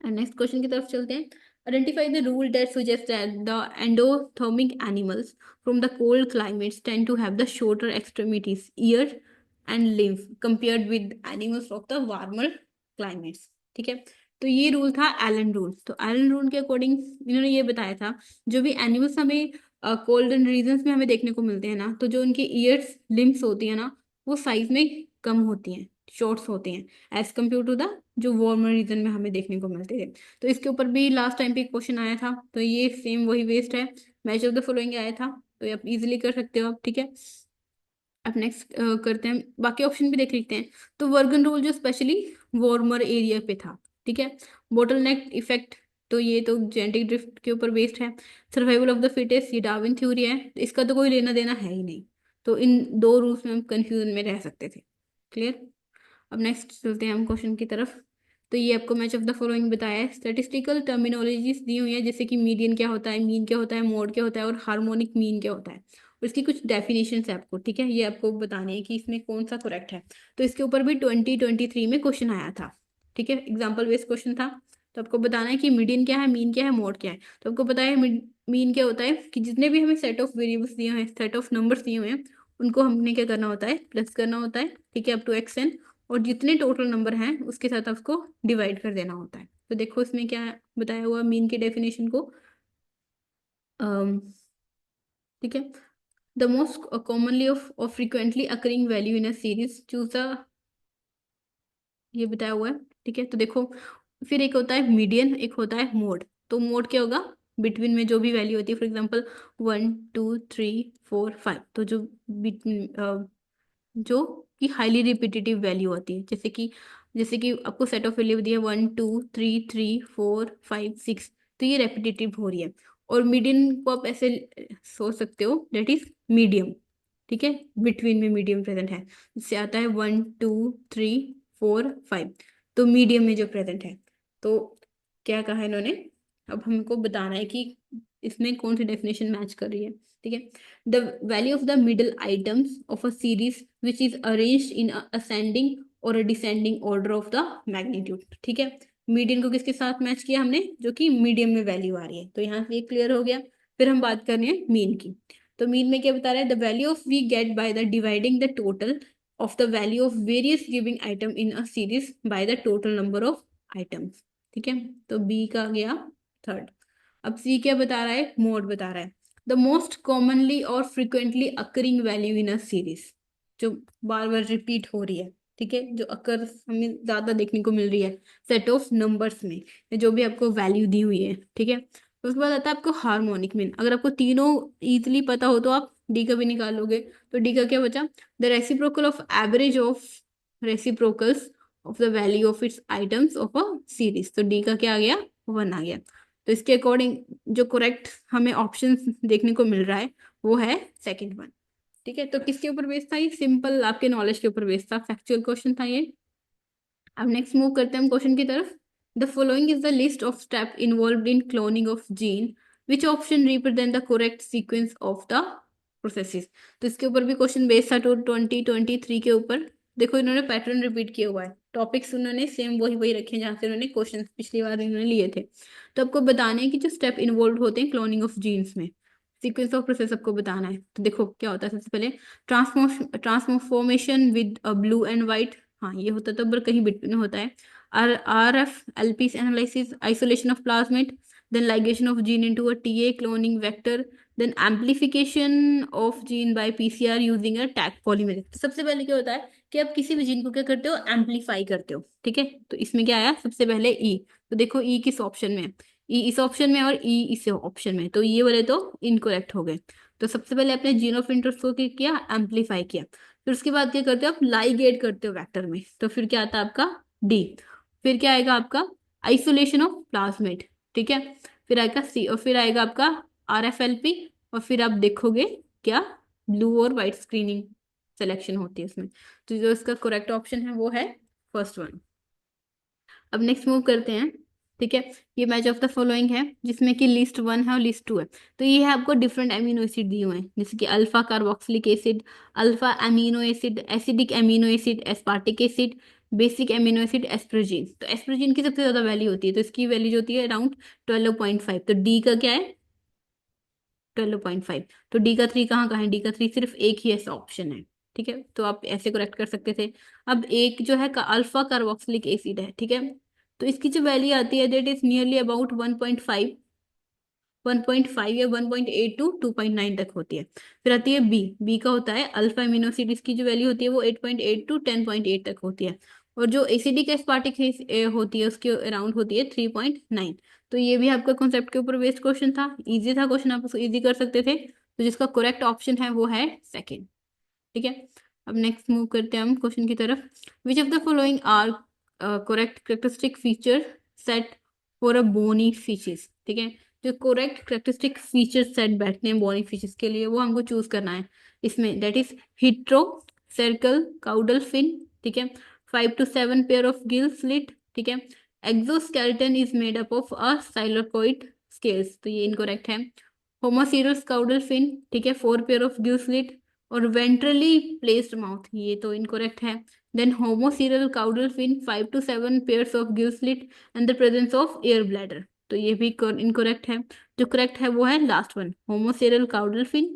नेक्स्ट क्वेश्चन की तरफ चलते हैं। Identify the rule that suggest that the endothermic animals from the cold climates tend to have the shorter extremities, ear and limb compared with animals of the warmer climates. ठीक है, तो ये rule था Allen rule. तो Allen rule के according इन्होंने ये बताया था, जो भी एनिमल्स हमें कोल्डन रीजन्स में हमें देखने को मिलते हैं ना, तो जो उनकी ईयर्स लिम्स होती है ना, वो साइज में कम होती हैं, शॉर्ट्स होती हैं एज कम्पेयर टू द जो वार्मर रीजन में हमें देखने को मिलते थे। तो इसके ऊपर भी लास्ट टाइम पे क्वेश्चन आया था, तो ये सेम वही वेस्ट है, मैच ऑफ द फॉलोइंग आया था, तो ये आप इजिली कर सकते हो आप। ठीक है, अब नेक्स्ट करते हैं, बाकी ऑप्शन भी देख लेते हैं। तो वर्गन रूल जो स्पेशली वार्मर एरिया पे था। ठीक है, बोटल नेक इफेक्ट, तो ये तो जेनेटिक ड्रिफ्ट के ऊपर बेस्ड है। सर्वाइवल ऑफ द फिटेस्ट, ये डार्विन थ्योरी है, तो इसका तो कोई लेना देना है ही नहीं। तो इन दो रूल्स में हम कंफ्यूजन में रह सकते थे। क्लियर, अब नेक्स्ट चलते हैं हम क्वेश्चन की तरफ। तो ये आपको मैच ऑफ द फॉलोइंग बताया है। स्टैटिस्टिकल टर्मिनोलॉजीज दी हुई है, जैसे कि मीडियन क्या होता है, मीन क्या होता है, मोड क्या होता है और हार्मोनिक मीन क्या होता है। और इसकी कुछ डेफिनेशन है आपको। ठीक है, ये आपको बताने है कि इसमें कौन सा करेक्ट है। तो इसके ऊपर भी 2023 में क्वेश्चन आया था। ठीक है, एग्जाम्पल बेस्ड क्वेश्चन था। तो आपको बताना है कि मीडियन क्या है, मीन क्या है, मोड क्या है। तो आपको पता है मीन क्या होता है, कि जितने भी हमें सेट ऑफ वेरिएबल्स दिए हुए हैं, सेट ऑफ नंबर्स दिए हुए हैं, उनको हमने क्या करना होता है, प्लस करना होता है। ठीक है, अप टू xn, और जितने टोटल नंबर हैं उसके साथ उसको डिवाइड कर देना होता है। तो देखो इसमें क्या बताया हुआ मीन की डेफिनेशन को। अम, ठीक है, the most commonly of frequently occurring value in a series, choose the, ये बताया हुआ है। ठीक है, तो देखो फिर एक होता है मीडियन, एक होता है मोड। तो मोड क्या होगा, बिटवीन में जो भी वैल्यू होती है, फॉर एग्जांपल 1 2 3 4 5, तो जो बिटवीन, जो कि हाईली रिपीटेटिव वैल्यू होती है, जैसे कि आपको सेट ऑफ वैल्यू दी है 1 2 3 4 5 6, तो ये रेपिटेटिव हो रही है। और मीडियन को आप ऐसे सोच सकते हो, दैट इज मीडियम। ठीक है, बिटवीन में मीडियम प्रेजेंट है। इससे आता है 1 2 3 4 5, तो मीडियम में जो प्रेजेंट है। तो क्या कहा इन्होंने, अब हमको बताना है कि इसमें कौन सी डेफिनेशन मैच कर रही है। ठीक है, the value of the middle items of a series which is arranged in ascending or a descending order of the magnitude. ठीक है, मीडियन को किसके साथ मैच किया हमने, जो कि मीडियम में वैल्यू आ रही है, तो यहाँ से ये क्लियर हो गया। फिर हम बात कर रहे हैं मीन की। तो मीन में क्या बता रहा है, the value of we get by the dividing the total of the value of various giving item in a series by the total number of items. ठीक है, तो बी का गया थर्ड। अब सी क्या बता रहा है, मोड बता रहा है, द मोस्ट कॉमनली और frequently occurring value in a series, जो बार बार रिपीट हो रही है। ठीक है, जो अकर हमें ज्यादा देखने को मिल रही है सेट ऑफ नंबर्स में, जो भी आपको वैल्यू दी हुई है। ठीक है, उसके बाद आता है आपको हार्मोनिक मीन। अगर आपको तीनों इजीली पता हो तो आप डी का भी निकाल लोगे। तो डी का क्या बचा, the reciprocal of average of reciprocals of the value of its items of a series. तो डी का क्या आ गया, 1 आ गया। तो इसके अकॉर्डिंग जो करेक्ट हमें ऑप्शन देखने को मिल रहा है वो है सेकंड वन। ठीक है, तो किसके ऊपर बेस्ड था ये, सिंपल आपके नॉलेज के ऊपर बेस्ड था, फैक्चुअल क्वेश्चन था ये। अब नेक्स्ट मूव करते हैं हम क्वेश्चन की तरफ। The following is the list of step involve in cloning of gene, which option represent the correct sequence of the processes. तो इसके ऊपर भी क्वेश्चन बेस्ड था 2023 के ऊपर। देखो इन्होंने पैटर्न रिपीट किया हुआ है, टॉपिक्स उन्होंने सेम वही वही रखे हैं जहाँ से उन्होंने क्वेश्चन पिछली बार इन्होंने लिए थे। तो आपको बताने हैं कि जो स्टेप इन्वॉल्व होते हैं क्लोनिंग ऑफ जीन्स में, सीक्वेंस ऑफ प्रोसेस आपको बताना है। तो देखो क्या होता है, सबसे पहले transformation with blue and white, हाँ ये होता तो पर कहीं बिटवीन होता है। RF LP analysis, isolation of plasmid, then ligation of gene into a TA cloning vector, then amplification of gene by PCR using a Taq polymerase. तो सबसे पहले क्या होता है कि आप किसी भी जीन को क्या करते हो, एम्पलीफाई करते हो। ठीक है, तो इसमें क्या आया सबसे पहले ई। तो देखो ई किस ऑप्शन में है, ई इस ऑप्शन में और ई इस ऑप्शन में, तो ये वाले तो इनकरेक्ट हो गए। तो सबसे पहले अपने जीन ऑफ इंटरेस्ट को क्या किया, एम्पलीफाई किया। फिर उसके बाद क्या करते हो आप, लाइगेट करते हो वेक्टर में, तो फिर क्या आता है आपका डी। फिर क्या आएगा आपका, आइसोलेशन ऑफ प्लाज्मिड। ठीक है, फिर आएगा सी, और फिर आएगा आपका RFLP, और फिर आप देखोगे क्या, ब्लू और व्हाइट स्क्रीनिंग सिलेक्शन होती है उसमें। तो जो इसका करेक्ट ऑप्शन है वो है फर्स्ट वन। अब नेक्स्ट मूव करते हैं। ठीक है, ये मैच ऑफ द फॉलोइंग है जिसमें कि लिस्ट 1 है और लिस्ट 2 है। तो ये है आपको डिफरेंट अमीनो एसिड दिए हुए हैं, जैसे कि alpha carboxylic acid, alpha amino acid, acidic amino acid, aspartic acid, basic amino acid, asparagine. तो एस्प्रोजीन की सबसे ज्यादा वैल्यू होती है, तो इसकी वैल्यू जो होती है अराउंड 12.5। तो डी का क्या है, 12.5। तो डी का 3 कहाँ है, डी का 3 सिर्फ एक ही ऐसा ऑप्शन है। ठीक है, तो आप ऐसे करेक्ट कर सकते थे। अब एक जो है अल्फा कार्बोक्सिलिक एसिड है। ठीक है, तो इसकी जो वैल्यू आती है दैट इज नियरली अबाउट 1.5, 1.5 या 1.8 टू 2.9 तक होती है। फिर आती है बी, बी का होता है अल्फा एमिनो एसिड, इसकी जो वैल्यू होती है वो 8.8 टू 10.8 तक होती है। और जो एसिडिक एस्पार्टिक होती है उसकी अराउंड होती है 3.9। तो ये भी आपका कॉन्सेप्ट के ऊपर बेस्ड क्वेश्चन था, इजी था क्वेश्चन, आप उसको इजी कर सकते थे। तो जिसका करेक्ट ऑप्शन है वो है सेकेंड। ठीक है, अब नेक्स्ट मूव करते हैं हम क्वेश्चन की तरफ। Which of the following are correct characteristic feature set for a bony fishes. ठीक है, जो करेक्ट करेक्टरिस्टिक फीचर सेट बैठने हैं बोनी फिशेस के लिए वो हमको चूज करना है इसमें, that is heterocercal, caudal fin. ठीक है, 5 to 7 pair of gill slit. ठीक है, exoskeleton is made up of a cycloid scales, तो ये इनकरेक्ट है। होमोसीरस काउडल फिन, ठीक है, 4 पेयर ऑफ गिल स्लिट, और वेंट्रली प्लेस्ड माउथ, ये तो इनकरेक्ट है। Then homocercal caudal fin, 5 to 7 pairs of gill slit and the presence of air bladder, तो ये भी इनकरेक्ट है। जो करेक्ट है वो है last one, homocercal caudal fin,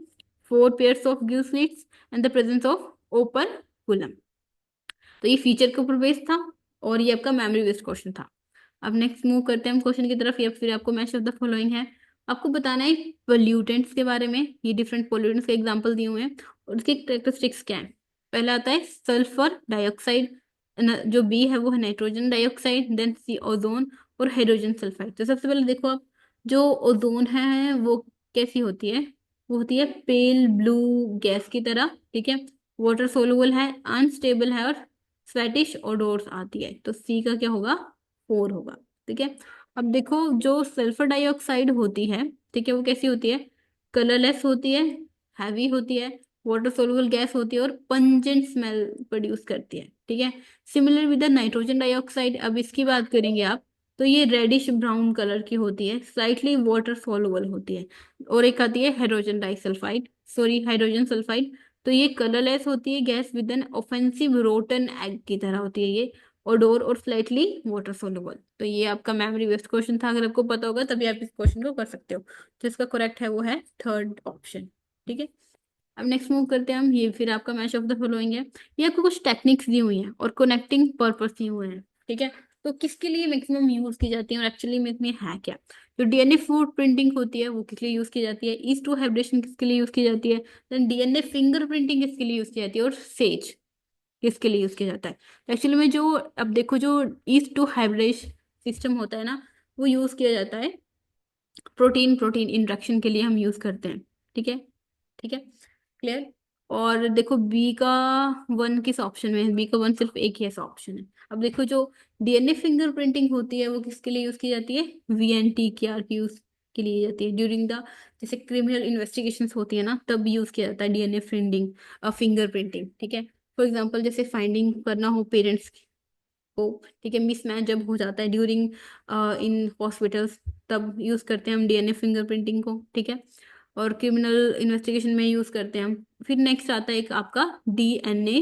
4 pairs of gill slits and the presence of operculum. तो ये फीचर के ऊपर बेस्ड था और ये आपका मेमोरी बेस्ड क्वेश्चन था। अब नेक्स्ट मूव करते हैं हम क्वेश्चन की तरफ, या फिर आपको मैच ऑफ द फॉलोइंग है। आपको बताना है पोल्यूटेंट्स के बारे में, ये डिफरेंट पोल्यूटेंट्स के एग्जांपल दिए हुए हैं और उसकी कैरेक्टरिस्टिक्स क्या है। पहला आता है सल्फर डाइऑक्साइड, जो बी है वो है nitrogen dioxide, then C ozone और हाइड्रोजन सल्फाइड। तो सबसे पहले देखो आप, जो ओजोन है वो कैसी होती है, वो होती है पेल ब्लू गैस की तरह। ठीक है, वाटर सोलुबल है, अनस्टेबल है और स्वेटिश ओडोर्स आती है। तो सी का क्या होगा, 4 होगा। ठीक है, अब देखो जो सल्फर डाइऑक्साइड होती है, ठीक है, वो कैसी होती है, कलरलेस होती है, हैवी होती है, वाटर सोल्यूबल गैस होती है और पंजेंट स्मेल प्रोड्यूस करती है, ठीक है। Similar with the nitrogen dioxide, अब इसकी बात करेंगे आप, तो ये रेडिश ब्राउन कलर की होती है, स्लाइटली वाटर सोल्यूबल होती है। और एक आती है hydrogen disulphide, sorry hydrogen sulphide, तो ये कलरलेस होती है gas with an offensive rotten egg की तरह होती है ये, ओडोर और स्लाइटली वाटर सोल्यूबल। तो ये आपका मेमोरी बेस्ड क्वेश्चन था, अगर आपको पता होगा तभी आप इस क्वेश्चन को कर सकते हो। तो इसका करेक्ट है वो है थर्ड ऑप्शन, ठीक है। अब नेक्स्ट मूव करते हैं हम, ये फिर आपका मैच ऑफ द फॉलोइंग है। ये आपको कुछ टेक्निक्स दी हुई हैं और कनेक्टिंग पर्पस दिए हुए हैं, ठीक है। तो किसके लिए मैक्सिमम यूज की जाती है और एक्चुअली में इसमें है क्या। जो डीएनए फूड प्रिंटिंग होती है वो किस लिए यूज की जाती है, ईस्ट टू हाइब्रिडेशन किसके लिए यूज की जाती है, देन डीएनए फिंगर प्रिंटिंग किसके लिए यूज की जाती है, और सेज किसके लिए यूज किया जाता है। एक्चुअली में जो अब देखो, जो ईस्ट टू हाइब्रिडेशन सिस्टम होता है ना, वो यूज किया जाता है प्रोटीन प्रोटीन इंटरेक्शन के लिए हम यूज करते हैं, ठीक है। ठीक है, क्लियर। और देखो बी का वन किस ऑप्शन में है, बी का वन सिर्फ एक ही ऐसा ऑप्शन है। अब देखो जो डीएनए फिंगर प्रिंटिंग होती है वो किसके लिए यूज की जाती है, वीएनटी के आर की यूज के लिए जाती है ड्यूरिंग द, जैसे क्रिमिनल इन्वेस्टिगेशन होती है ना, तब यूज किया जाता है डीएनए प्रिंटिंग, फिंगर प्रिंटिंग, ठीक है। फॉर एग्जाम्पल जैसे फाइंडिंग करना हो पेरेंट्स को, ठीक है, मिसमैच जब हो जाता है ड्यूरिंग इन हॉस्पिटल्स, तब यूज करते हैं हम डीएनए फिंगरप्रिंटिंग को, ठीक है। और क्रिमिनल इन्वेस्टिगेशन में यूज करते हैं हम। फिर नेक्स्ट आता है एक आपका डीएनए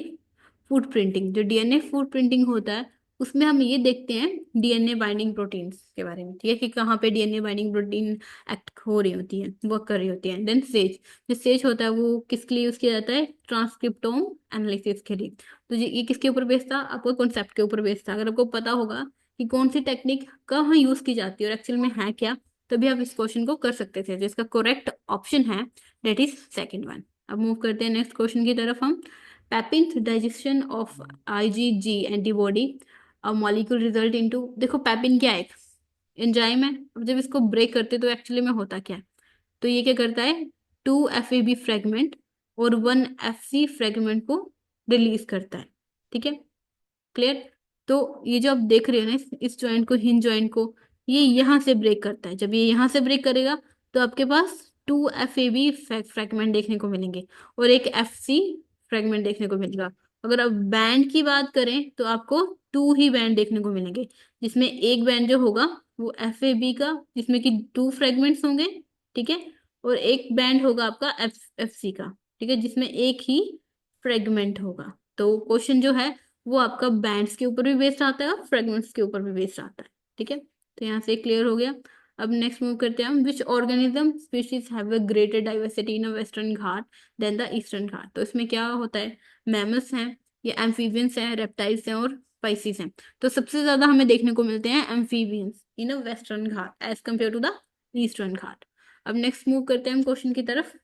फूड प्रिंटिंग। जो डीएनए फूड प्रिंटिंग होता है उसमें हम ये देखते हैं डीएनए बाइंडिंग प्रोटीन्स के बारे में, ठीक है, कि कहाँ पे डीएनए बाइंडिंग प्रोटीन एक्ट हो रही होती है, वर्क कर रही होती है। देन सेज, जो सेज होता है वो किसके लिए यूज किया जाता है, ट्रांसक्रिप्टोम एनालिसिस के लिए। तो ये किसके ऊपर बेस्ड था, आपको कॉन्सेप्ट के ऊपर बेस्ड था। अगर आपको पता होगा कि कौन सी टेक्निक कहाँ यूज की जाती है और एक्चुअल में है क्या, तभी आप इस क्वेश्चन को कर सकते थे। जिसका करेक्ट ऑप्शन है डेट इज सेकंड वन। अब मूव करते हैं नेक्स्ट क्वेश्चन की तरफ हम। Papain's digestion of IgG antibody, a molecule result into, देखो पैपिन क्या है, एक एंजाइम है। अब जब इसको ब्रेक करते तो एक्चुअली में होता क्या है, तो ये क्या करता है, two F A B fragment और वन एफ सी फ्रेगमेंट को रिलीज करता है, ठीक है, क्लियर। तो ये जो आप देख रहे हो ना, इस जॉइंट को, हिंज जॉइंट को, ये यहाँ से ब्रेक करता है। जब ये यहाँ से ब्रेक करेगा तो आपके पास two F A B fragment देखने को मिलेंगे और एक एफ सी फ्रेगमेंट देखने को मिलेगा। अगर आप बैंड की बात करें तो आपको टू ही बैंड देखने को मिलेंगे, जिसमें एक बैंड जो होगा वो एफ ए बी का, जिसमें कि टू फ्रेगमेंट्स होंगे, ठीक है। और एक बैंड होगा आपका एफ एफ सी का, ठीक है, जिसमें एक ही फ्रेगमेंट होगा। तो क्वेश्चन जो है वो आपका बैंड्स के ऊपर भी बेस्ड आता है और फ्रेगमेंट्स के ऊपर भी बेस्ड आता है, ठीक है। तो यहाँ से क्लियर हो गया। अब नेक्स्ट मूव करते हैं हम, which organism species have a greater diversity in Western Ghat than the Eastern Ghat. तो इसमें क्या होता है, मैमल्स हैं, ये एम्फीबियंस हैं, रेप्टाइल्स हैं और स्पाइसीज हैं। तो सबसे ज्यादा हमें देखने को मिलते हैं amphibians in a Western Ghat as compare to the Eastern Ghat. अब नेक्स्ट मूव करते हैं हम क्वेश्चन की तरफ।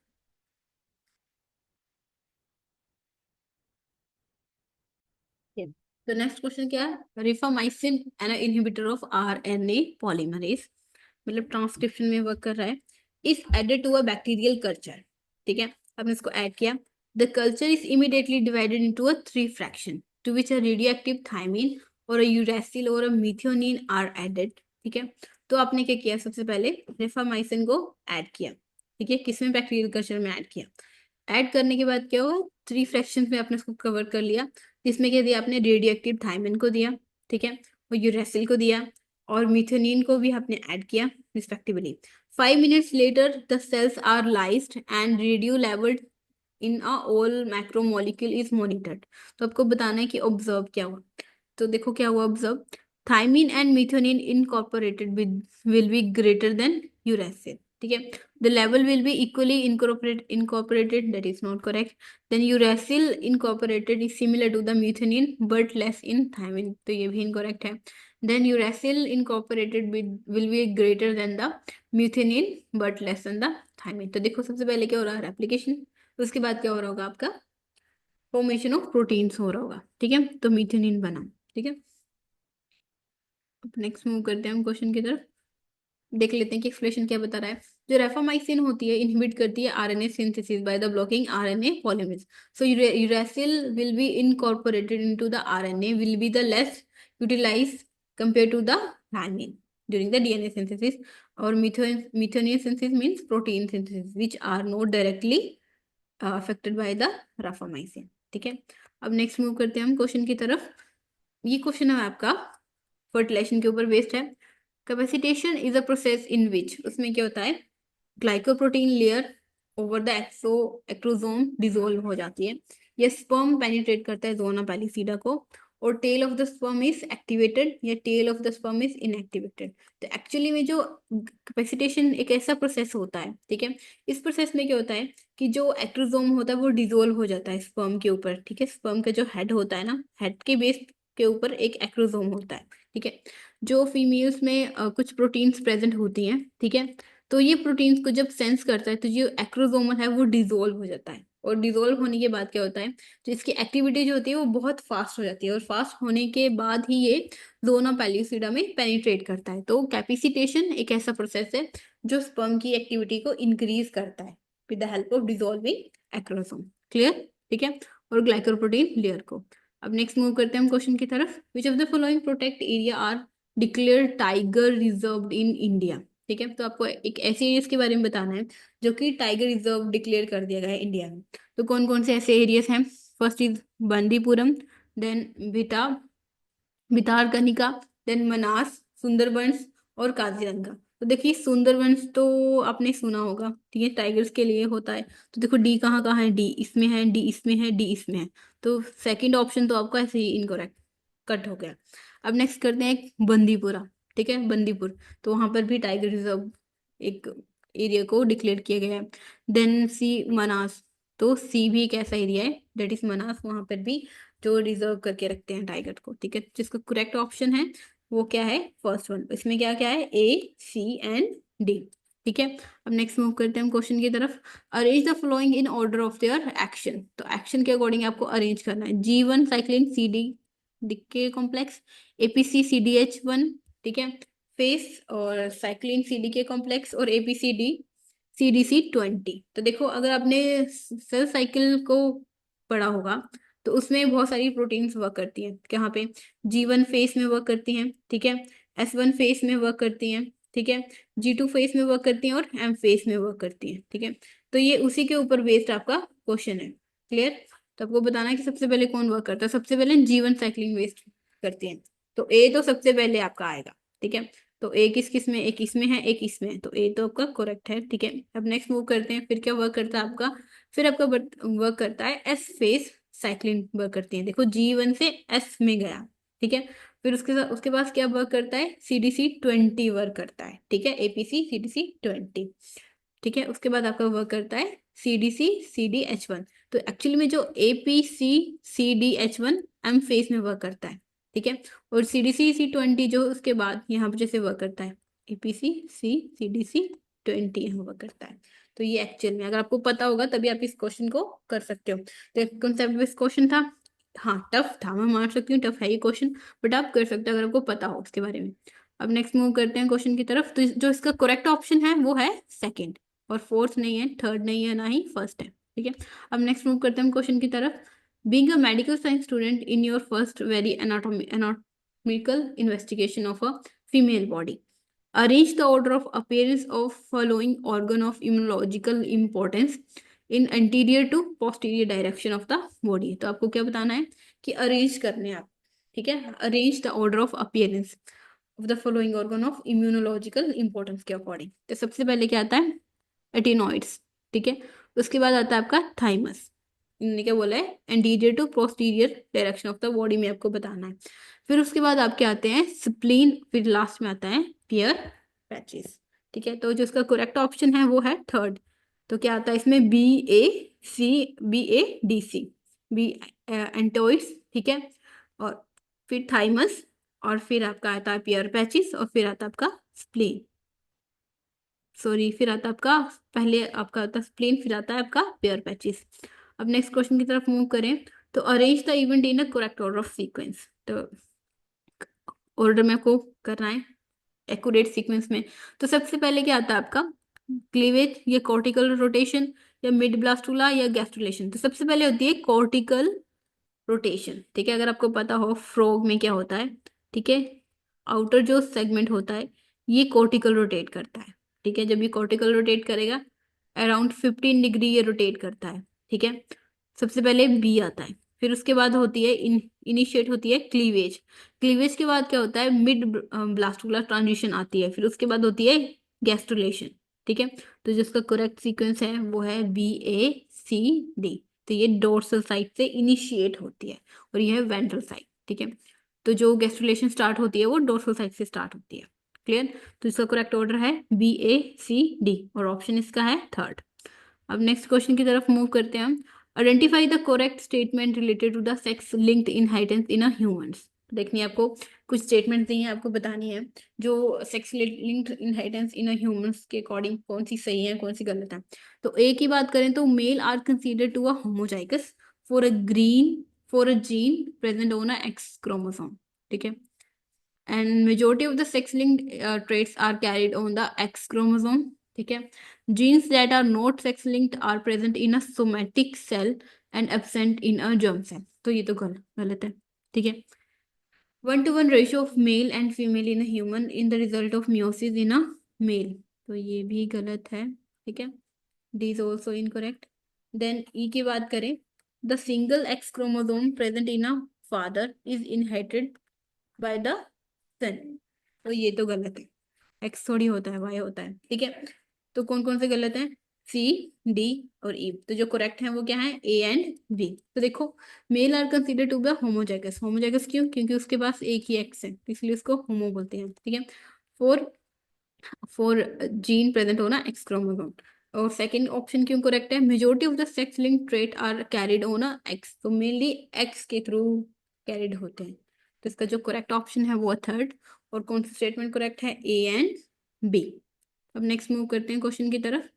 तो नेक्स्ट क्वेश्चन क्या है, rifamycin an inhibitor of RNA polymerase, मतलब ट्रांसक्रिप्शन में वर्क कर रहा है, is added to a bacterial culture, ठीक है। आपने इसको ऐड किया, the culture is immediately divided into a three fraction to which a radioactive thymine और अ यूरेसिल और अ मीथियोनिन आर एडेड, ठीक है। तो आपने क्या किया, सबसे पहले रिफामाइसिन को ऐड किया, ठीक है, किसमें, बैक्टीरियल कल्चर में ऐड किया। ऐड करने के बाद क्या हुआ, थ्री फ्रैक्शंस में आपने इसको कवर कर लिया, जिसमें क्या दिया आपने, रेडियो एक्टिव थायमिन को दिया, ठीक है, और यूरेसिल को दिया और मिथेनिन को भी आपने ऐड किया respectively. 5 minutes later the cells are lysed and radio labelled in a all macromolecule is monitored. तो आपको बताना है कि ऑब्जर्व क्या हुआ। तो देखो क्या हुआ observe, thymine and methionine incorporated will be greater than uracil, ठीक है। The level will be equally incorporated, that is not correct. Then uracil incorporated is similar to the methionine but less in thymine, तो ये भी incorrect है। Then uracil incorporated will be greater than the methionine but less than the thymine। तो देखो सबसे पहले क्या हो रहा है, रेप्लिकेशन, उसके बाद क्या हो रहा होगा आपका, फॉर्मेशन ऑफ प्रोटीन्स हो रहा होगा, ठीक है, तो मीथेनिन बना, ठीक है। अब नेक्स्ट मूव करते हैं हम क्वेश्चन की तरफ, देख लेते हैं कि एक्सप्लेनेशन क्या बता रहा है। जो रेफामाइसिन होती है इनहिबिट करती है RNA synthesis by the blocking RNA polymerase. So uracil will be incorporated into the RNA will be the less utilize compare to the thymine during the DNA synthesis, or methionine synthesis means protein synthesis which are not directly affected by the rapamycin. ठीक है, अब next move करते हैं हम question की तरफ। ये question है आपका फर्टिलाइजेशन के ऊपर बेस्ड है। Capacitation is a process in which, उसमें क्या होता है, glycoprotein layer over the acrosome dissolve हो जाती है, ये स्पर्म पेनिट्रेट करता है जोना पैलिसीडा को, और tail of the sperm is activated या tail of the sperm is inactivated. तो एक्चुअली में जो कैपेसिटेशन एक ऐसा प्रोसेस होता है, ठीक है, इस प्रोसेस में क्या होता है कि जो एक्रोसोम होता है वो डिसोल्व हो जाता है स्पर्म के ऊपर। ठीक है, स्पर्म का जो हेड होता है ना, हेड के बेस के ऊपर एक एक्रोसोम होता है। ठीक है, जो फीमेल्स में कुछ प्रोटीन्स प्रेजेंट होती हैं। ठीक है, तो ये प्रोटीन्स को जब सेंस करता है तो जो एक्रोसोमल है वो डिसोल्व हो जाता है, और डिसोल्व होने के बाद क्या होता है, तो इसकी एक्टिविटी जो होती है वो बहुत फास्ट हो जाती है, और फास्ट होने के बाद ही ये जोना पैलियोसिडा में पेनिट्रेट करता है। तो कैपेसिटेशन एक ऐसा प्रोसेस है जो स्पर्म की एक्टिविटी को इंक्रीज करता है with the help of dissolving acrosome. Clear? ठीक है, और ग्लाइकोप्रोटीन लेयर को। अब नेक्स्ट मूव करते हैं हम क्वेश्चन की तरफ। Which of the following protect area are declare tiger reserve in India. ठीक है, तो आपको एक ऐसे एरियाज के बारे में बताना है जो कि टाइगर रिजर्व डिक्लेयर कर दिया गया है इंडिया में। तो कौन कौन से ऐसे एरियाज हैं? फर्स्ट इज बंदीपुरम, देन बिता भितारकनिका, देन मनास, सुंदरबंस और काजीरंगा। तो देखिए सुंदरबंस तो आपने सुना होगा, ठीक है, टाइगर्स के लिए होता है। तो देखो डी कहाँ कहाँ है, डी इसमें है, डी इसमें है, डी इसमें है। तो सेकंड ऑप्शन तो आपका ऐसे ही इनकरेक्ट कट हो गया। अब नेक्स्ट करते हैं बंदीपुरा। ठीक है, बंदीपुर, तो वहां पर भी टाइगर रिजर्व एक एरिया को डिक्लेयर किया गया है। देन सी मनास, तो सी भी एक ऐसा एरिया है दैट इज मनास, वहां पर भी जो रिजर्व करके रखते हैं टाइगर को। ठीक है, जिसका करेक्ट ऑप्शन है वो क्या है, फर्स्ट वन। इसमें क्या क्या है, ए सी एंड डी। ठीक है, अब नेक्स्ट मूव करते हैं हम क्वेश्चन की तरफ। Arrange the following in order of their action. तो एक्शन के अकॉर्डिंग आपको अरेंज करना है। G1 cyclin C D K complex, APC CDH1। ठीक है, फेस और साइक्लिन CD के कॉम्प्लेक्स, और APCD CDC20। तो देखो अगर आपने सेल साइकिल को पढ़ा होगा तो उसमें बहुत सारी प्रोटीन्स वर्क करती हैं। यहाँ पे G1 फेस में वर्क करती हैं। ठीक है, S1 फेस में वर्क करती हैं। ठीक है, G2 फेस में वर्क करती हैं, और M फेस में वर्क करती हैं। ठीक है, तो ये उसी के ऊपर बेस्ड आपका क्वेश्चन है। क्लियर? तो आपको बताना है कि सबसे पहले कौन वर्क करता है। सबसे पहले G1 साइक्लिंग वेस्ट करती है, तो ए तो सबसे पहले आपका आएगा। ठीक है, तो एक किस किस में, एक इसमें है, एक इसमें है, तो ए तो आपका करेक्ट है। ठीक है, अब नेक्स्ट मूव करते हैं। फिर क्या वर्क करता है आपका, फिर आपका वर्क करता है एस फेस साइक्लिन वर्क करती है। देखो G1 से एस में गया। ठीक है, फिर उसके साथ उसके पास क्या वर्क करता है, CDC20 वर्क करता है। ठीक है, APC CDC20। ठीक है, उसके बाद आपका वर्क करता है CDC CDH1। तो एक्चुअली में जो APC CDH1 एम फेस में वर्क करता है। ठीक है, और CDC C20 जो उसके बाद यहाँ पर जैसे वर्क करता है, APC CDC20 यहाँ वर्क करता है। तो ये एक्चुअल में अगर आपको पता होगा तभी आप इस क्वेश्चन को कर सकते हो। तो कॉन्सेप्ट बेस्ड क्वेश्चन था, हाँ टफ था, मैं मान सकती हूँ टफ है ये क्वेश्चन, बट आप कर सकते हो अगर आपको पता हो उसके बारे में। अब नेक्स्ट मूव करते हैं क्वेश्चन की तरफ। तो जो इसका करेक्ट ऑप्शन है वो है सेकंड, और फोर्थ नहीं है, थर्ड नहीं है, ना ही फर्स्ट है। ठीक है, अब नेक्स्ट मूव करते हैं क्वेश्चन की तरफ। Being a medical science student in your first very anatomical investigation of a female body, arrange the order of appearance of following organ of immunological importance in anterior to posterior direction of the body। तो आपको क्या बताना है कि arrange करने हैं आप। ठीक है, arrange the order of appearance of the following organ of immunological importance के अकॉर्डिंग। तो सबसे पहले क्या आता है, एटिनॉइड्स। ठीक है, उसके बाद आता है आपका थाइमस। इन्होंने क्या बोला है, anterior to posterior direction of the body में आपको बताना है। फिर उसके बाद आपके आते हैं स्प्लीन, फिर लास्ट में आता है पियर पैचेस। ठीक है, तो जो इसका करेक्ट ऑप्शन है वो है थर्ड। तो क्या आता है इसमें, BAC बी एंटोइड्स। ठीक है, और फिर थाइमस, और फिर आपका आता है पियर पैचेस, और फिर आता है आपका स्प्लीन, सॉरी फिर आता है आपका, पहले आपका आता है स्प्लीन, फिर आता है आपका पेयर पैचेस। अब नेक्स्ट क्वेश्चन की तरफ मूव करें। तो arrange the event in a correct order of sequence. तो ऑर्डर में आपको करना है एक्यूरेट सीक्वेंस में। तो सबसे पहले क्या आता है आपका, क्लीवेज या कॉर्टिकल रोटेशन या मिड ब्लास्टुला या गैस्ट्रुलेशन। तो सबसे पहले होती है कॉर्टिकल रोटेशन। ठीक है, अगर आपको पता हो फ्रॉग में क्या होता है, ठीक है, आउटर जो सेगमेंट होता है ये कॉर्टिकल रोटेट करता है। ठीक है, जब ये कॉर्टिकल रोटेट करेगा अराउंड 15 डिग्री ये रोटेट करता है। ठीक है। सबसे पहले बी आता है, फिर उसके बाद होती है इनिशिएट होती है क्लीवेज। क्लीवेज के बाद क्या होता है, मिड ब्लास्टोग्लास ट्रांजिशन आती है, फिर उसके बाद होती है गैस्ट्रुलेशन। ठीक है। तो जिसका करेक्ट सीक्वेंस है वो है BACD। तो ये डोर्सल साइड से इनिशिएट होती है और ये है वेंट्रल साइड। ठीक है। तो जो गैस्ट्रुलेशन स्टार्ट होती है वो डोर्सल साइड से स्टार्ट होती है। क्लियर। तो इसका करेक्ट ऑर्डर है BACD और ऑप्शन इसका है थर्ड। अब नेक्स्ट क्वेश्चन की तरफ मूव करते हैं हम। Identify the correct statement related to the sex linked inheritance in a humans. देखनी है आपको, कुछ स्टेटमेंट दी हैं आपको बतानी है जो sex linked inheritance in a humans के अकॉर्डिंग कौन सी सही है कौन सी गलत है। तो ए की बात करें तो male are considered to a homozygous for a gene present on a X chromosome. ठीक है। and majority of the sex-linked traits are carried on the X chromosome. ठीक है। genes that are not sex-linked are present in a somatic cell and absent in a germ cell. तो ये तो गलत है। ठीक है। 1:1 ratio of male and female in a human in the result of meiosis in a male। तो ये भी गलत है। ठीक है। D is also incorrect. Then E की बात करें, the single X chromosome present in a father is inherited by the son. तो ये तो गलत है, एक्स थोड़ी होता है वाई होता है। ठीक है। तो कौन कौन से गलत हैं, सी, डी और ई। तो जो करेक्ट है वो क्या है, ए एंड बी। तो देखो, male are consider to be homozygous. Homozygous क्यों, क्योंकि उसके पास एक ही एक्स है तो इसलिए उसको होमो बोलते हैं। ठीक है। फोर फोर जीन प्रेजेंट होना एक्स क्रोमोसोम। और सेकंड ऑप्शन क्यों करेक्ट है, majority of the sex link trait are carried on a X. तो मेनली एक्स के थ्रू कैरिड होते हैं। तो इसका जो करेक्ट ऑप्शन है वो है थर्ड। और कौन सा स्टेटमेंट करेक्ट है, ए एंड बी। अब नेक्स्ट मूव करते हैं क्वेश्चन की तरफ।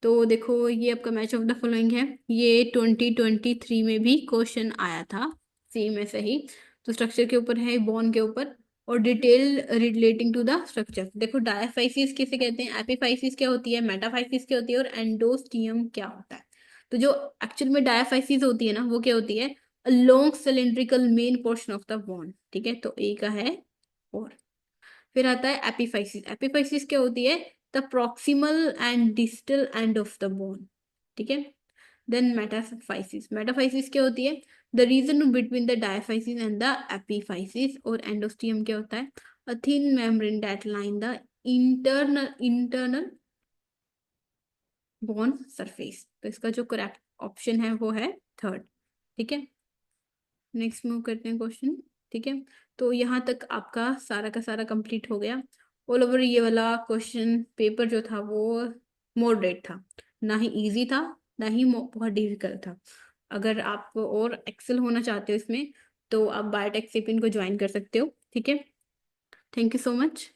तो देखो ये आपका मैच ऑफ द फॉलोइंग है। ये 2023 में भी क्वेश्चन आया था सी में से ही। तो स्ट्रक्चर के ऊपर है, बोन के ऊपर और detail relating to the structure. देखो डायफाइसिस किसे कहते हैं, एपिफाइसिस क्या होती है, मेटाफाइसिस क्या होती है और एंडोस्टियम क्या होता है। तो जो एक्चुअल में डायफाइसिस होती है ना वो क्या होती है, long cylindrical main portion of the bone. ठीक है। तो ए का है और फिर आता है एपिफाइसिस। एपिफाइसिस क्या होती है, the proximal end distal end of the bone. ठीक है। Then metaphysis. मेटाफाइसिस क्या होती है, the region between the diaphysis and the epiphysis. और एंडोस्टियम क्या होता है, a thin membrane that line the internal bone surface. तो इसका जो करेक्ट ऑप्शन है वो है थर्ड। ठीक है। नेक्स्ट मूव करते हैं क्वेश्चन। ठीक है। तो यहाँ तक आपका सारा का सारा कंप्लीट हो गया। ऑल ओवर ये वाला क्वेश्चन पेपर जो था वो मॉडरेट था, ना ही इजी था ना ही बहुत डिफिकल्ट था। अगर आप और एक्सेल होना चाहते हो इसमें तो आप बायोटेक सिपिन को ज्वाइन कर सकते हो। ठीक है। Thank you so much.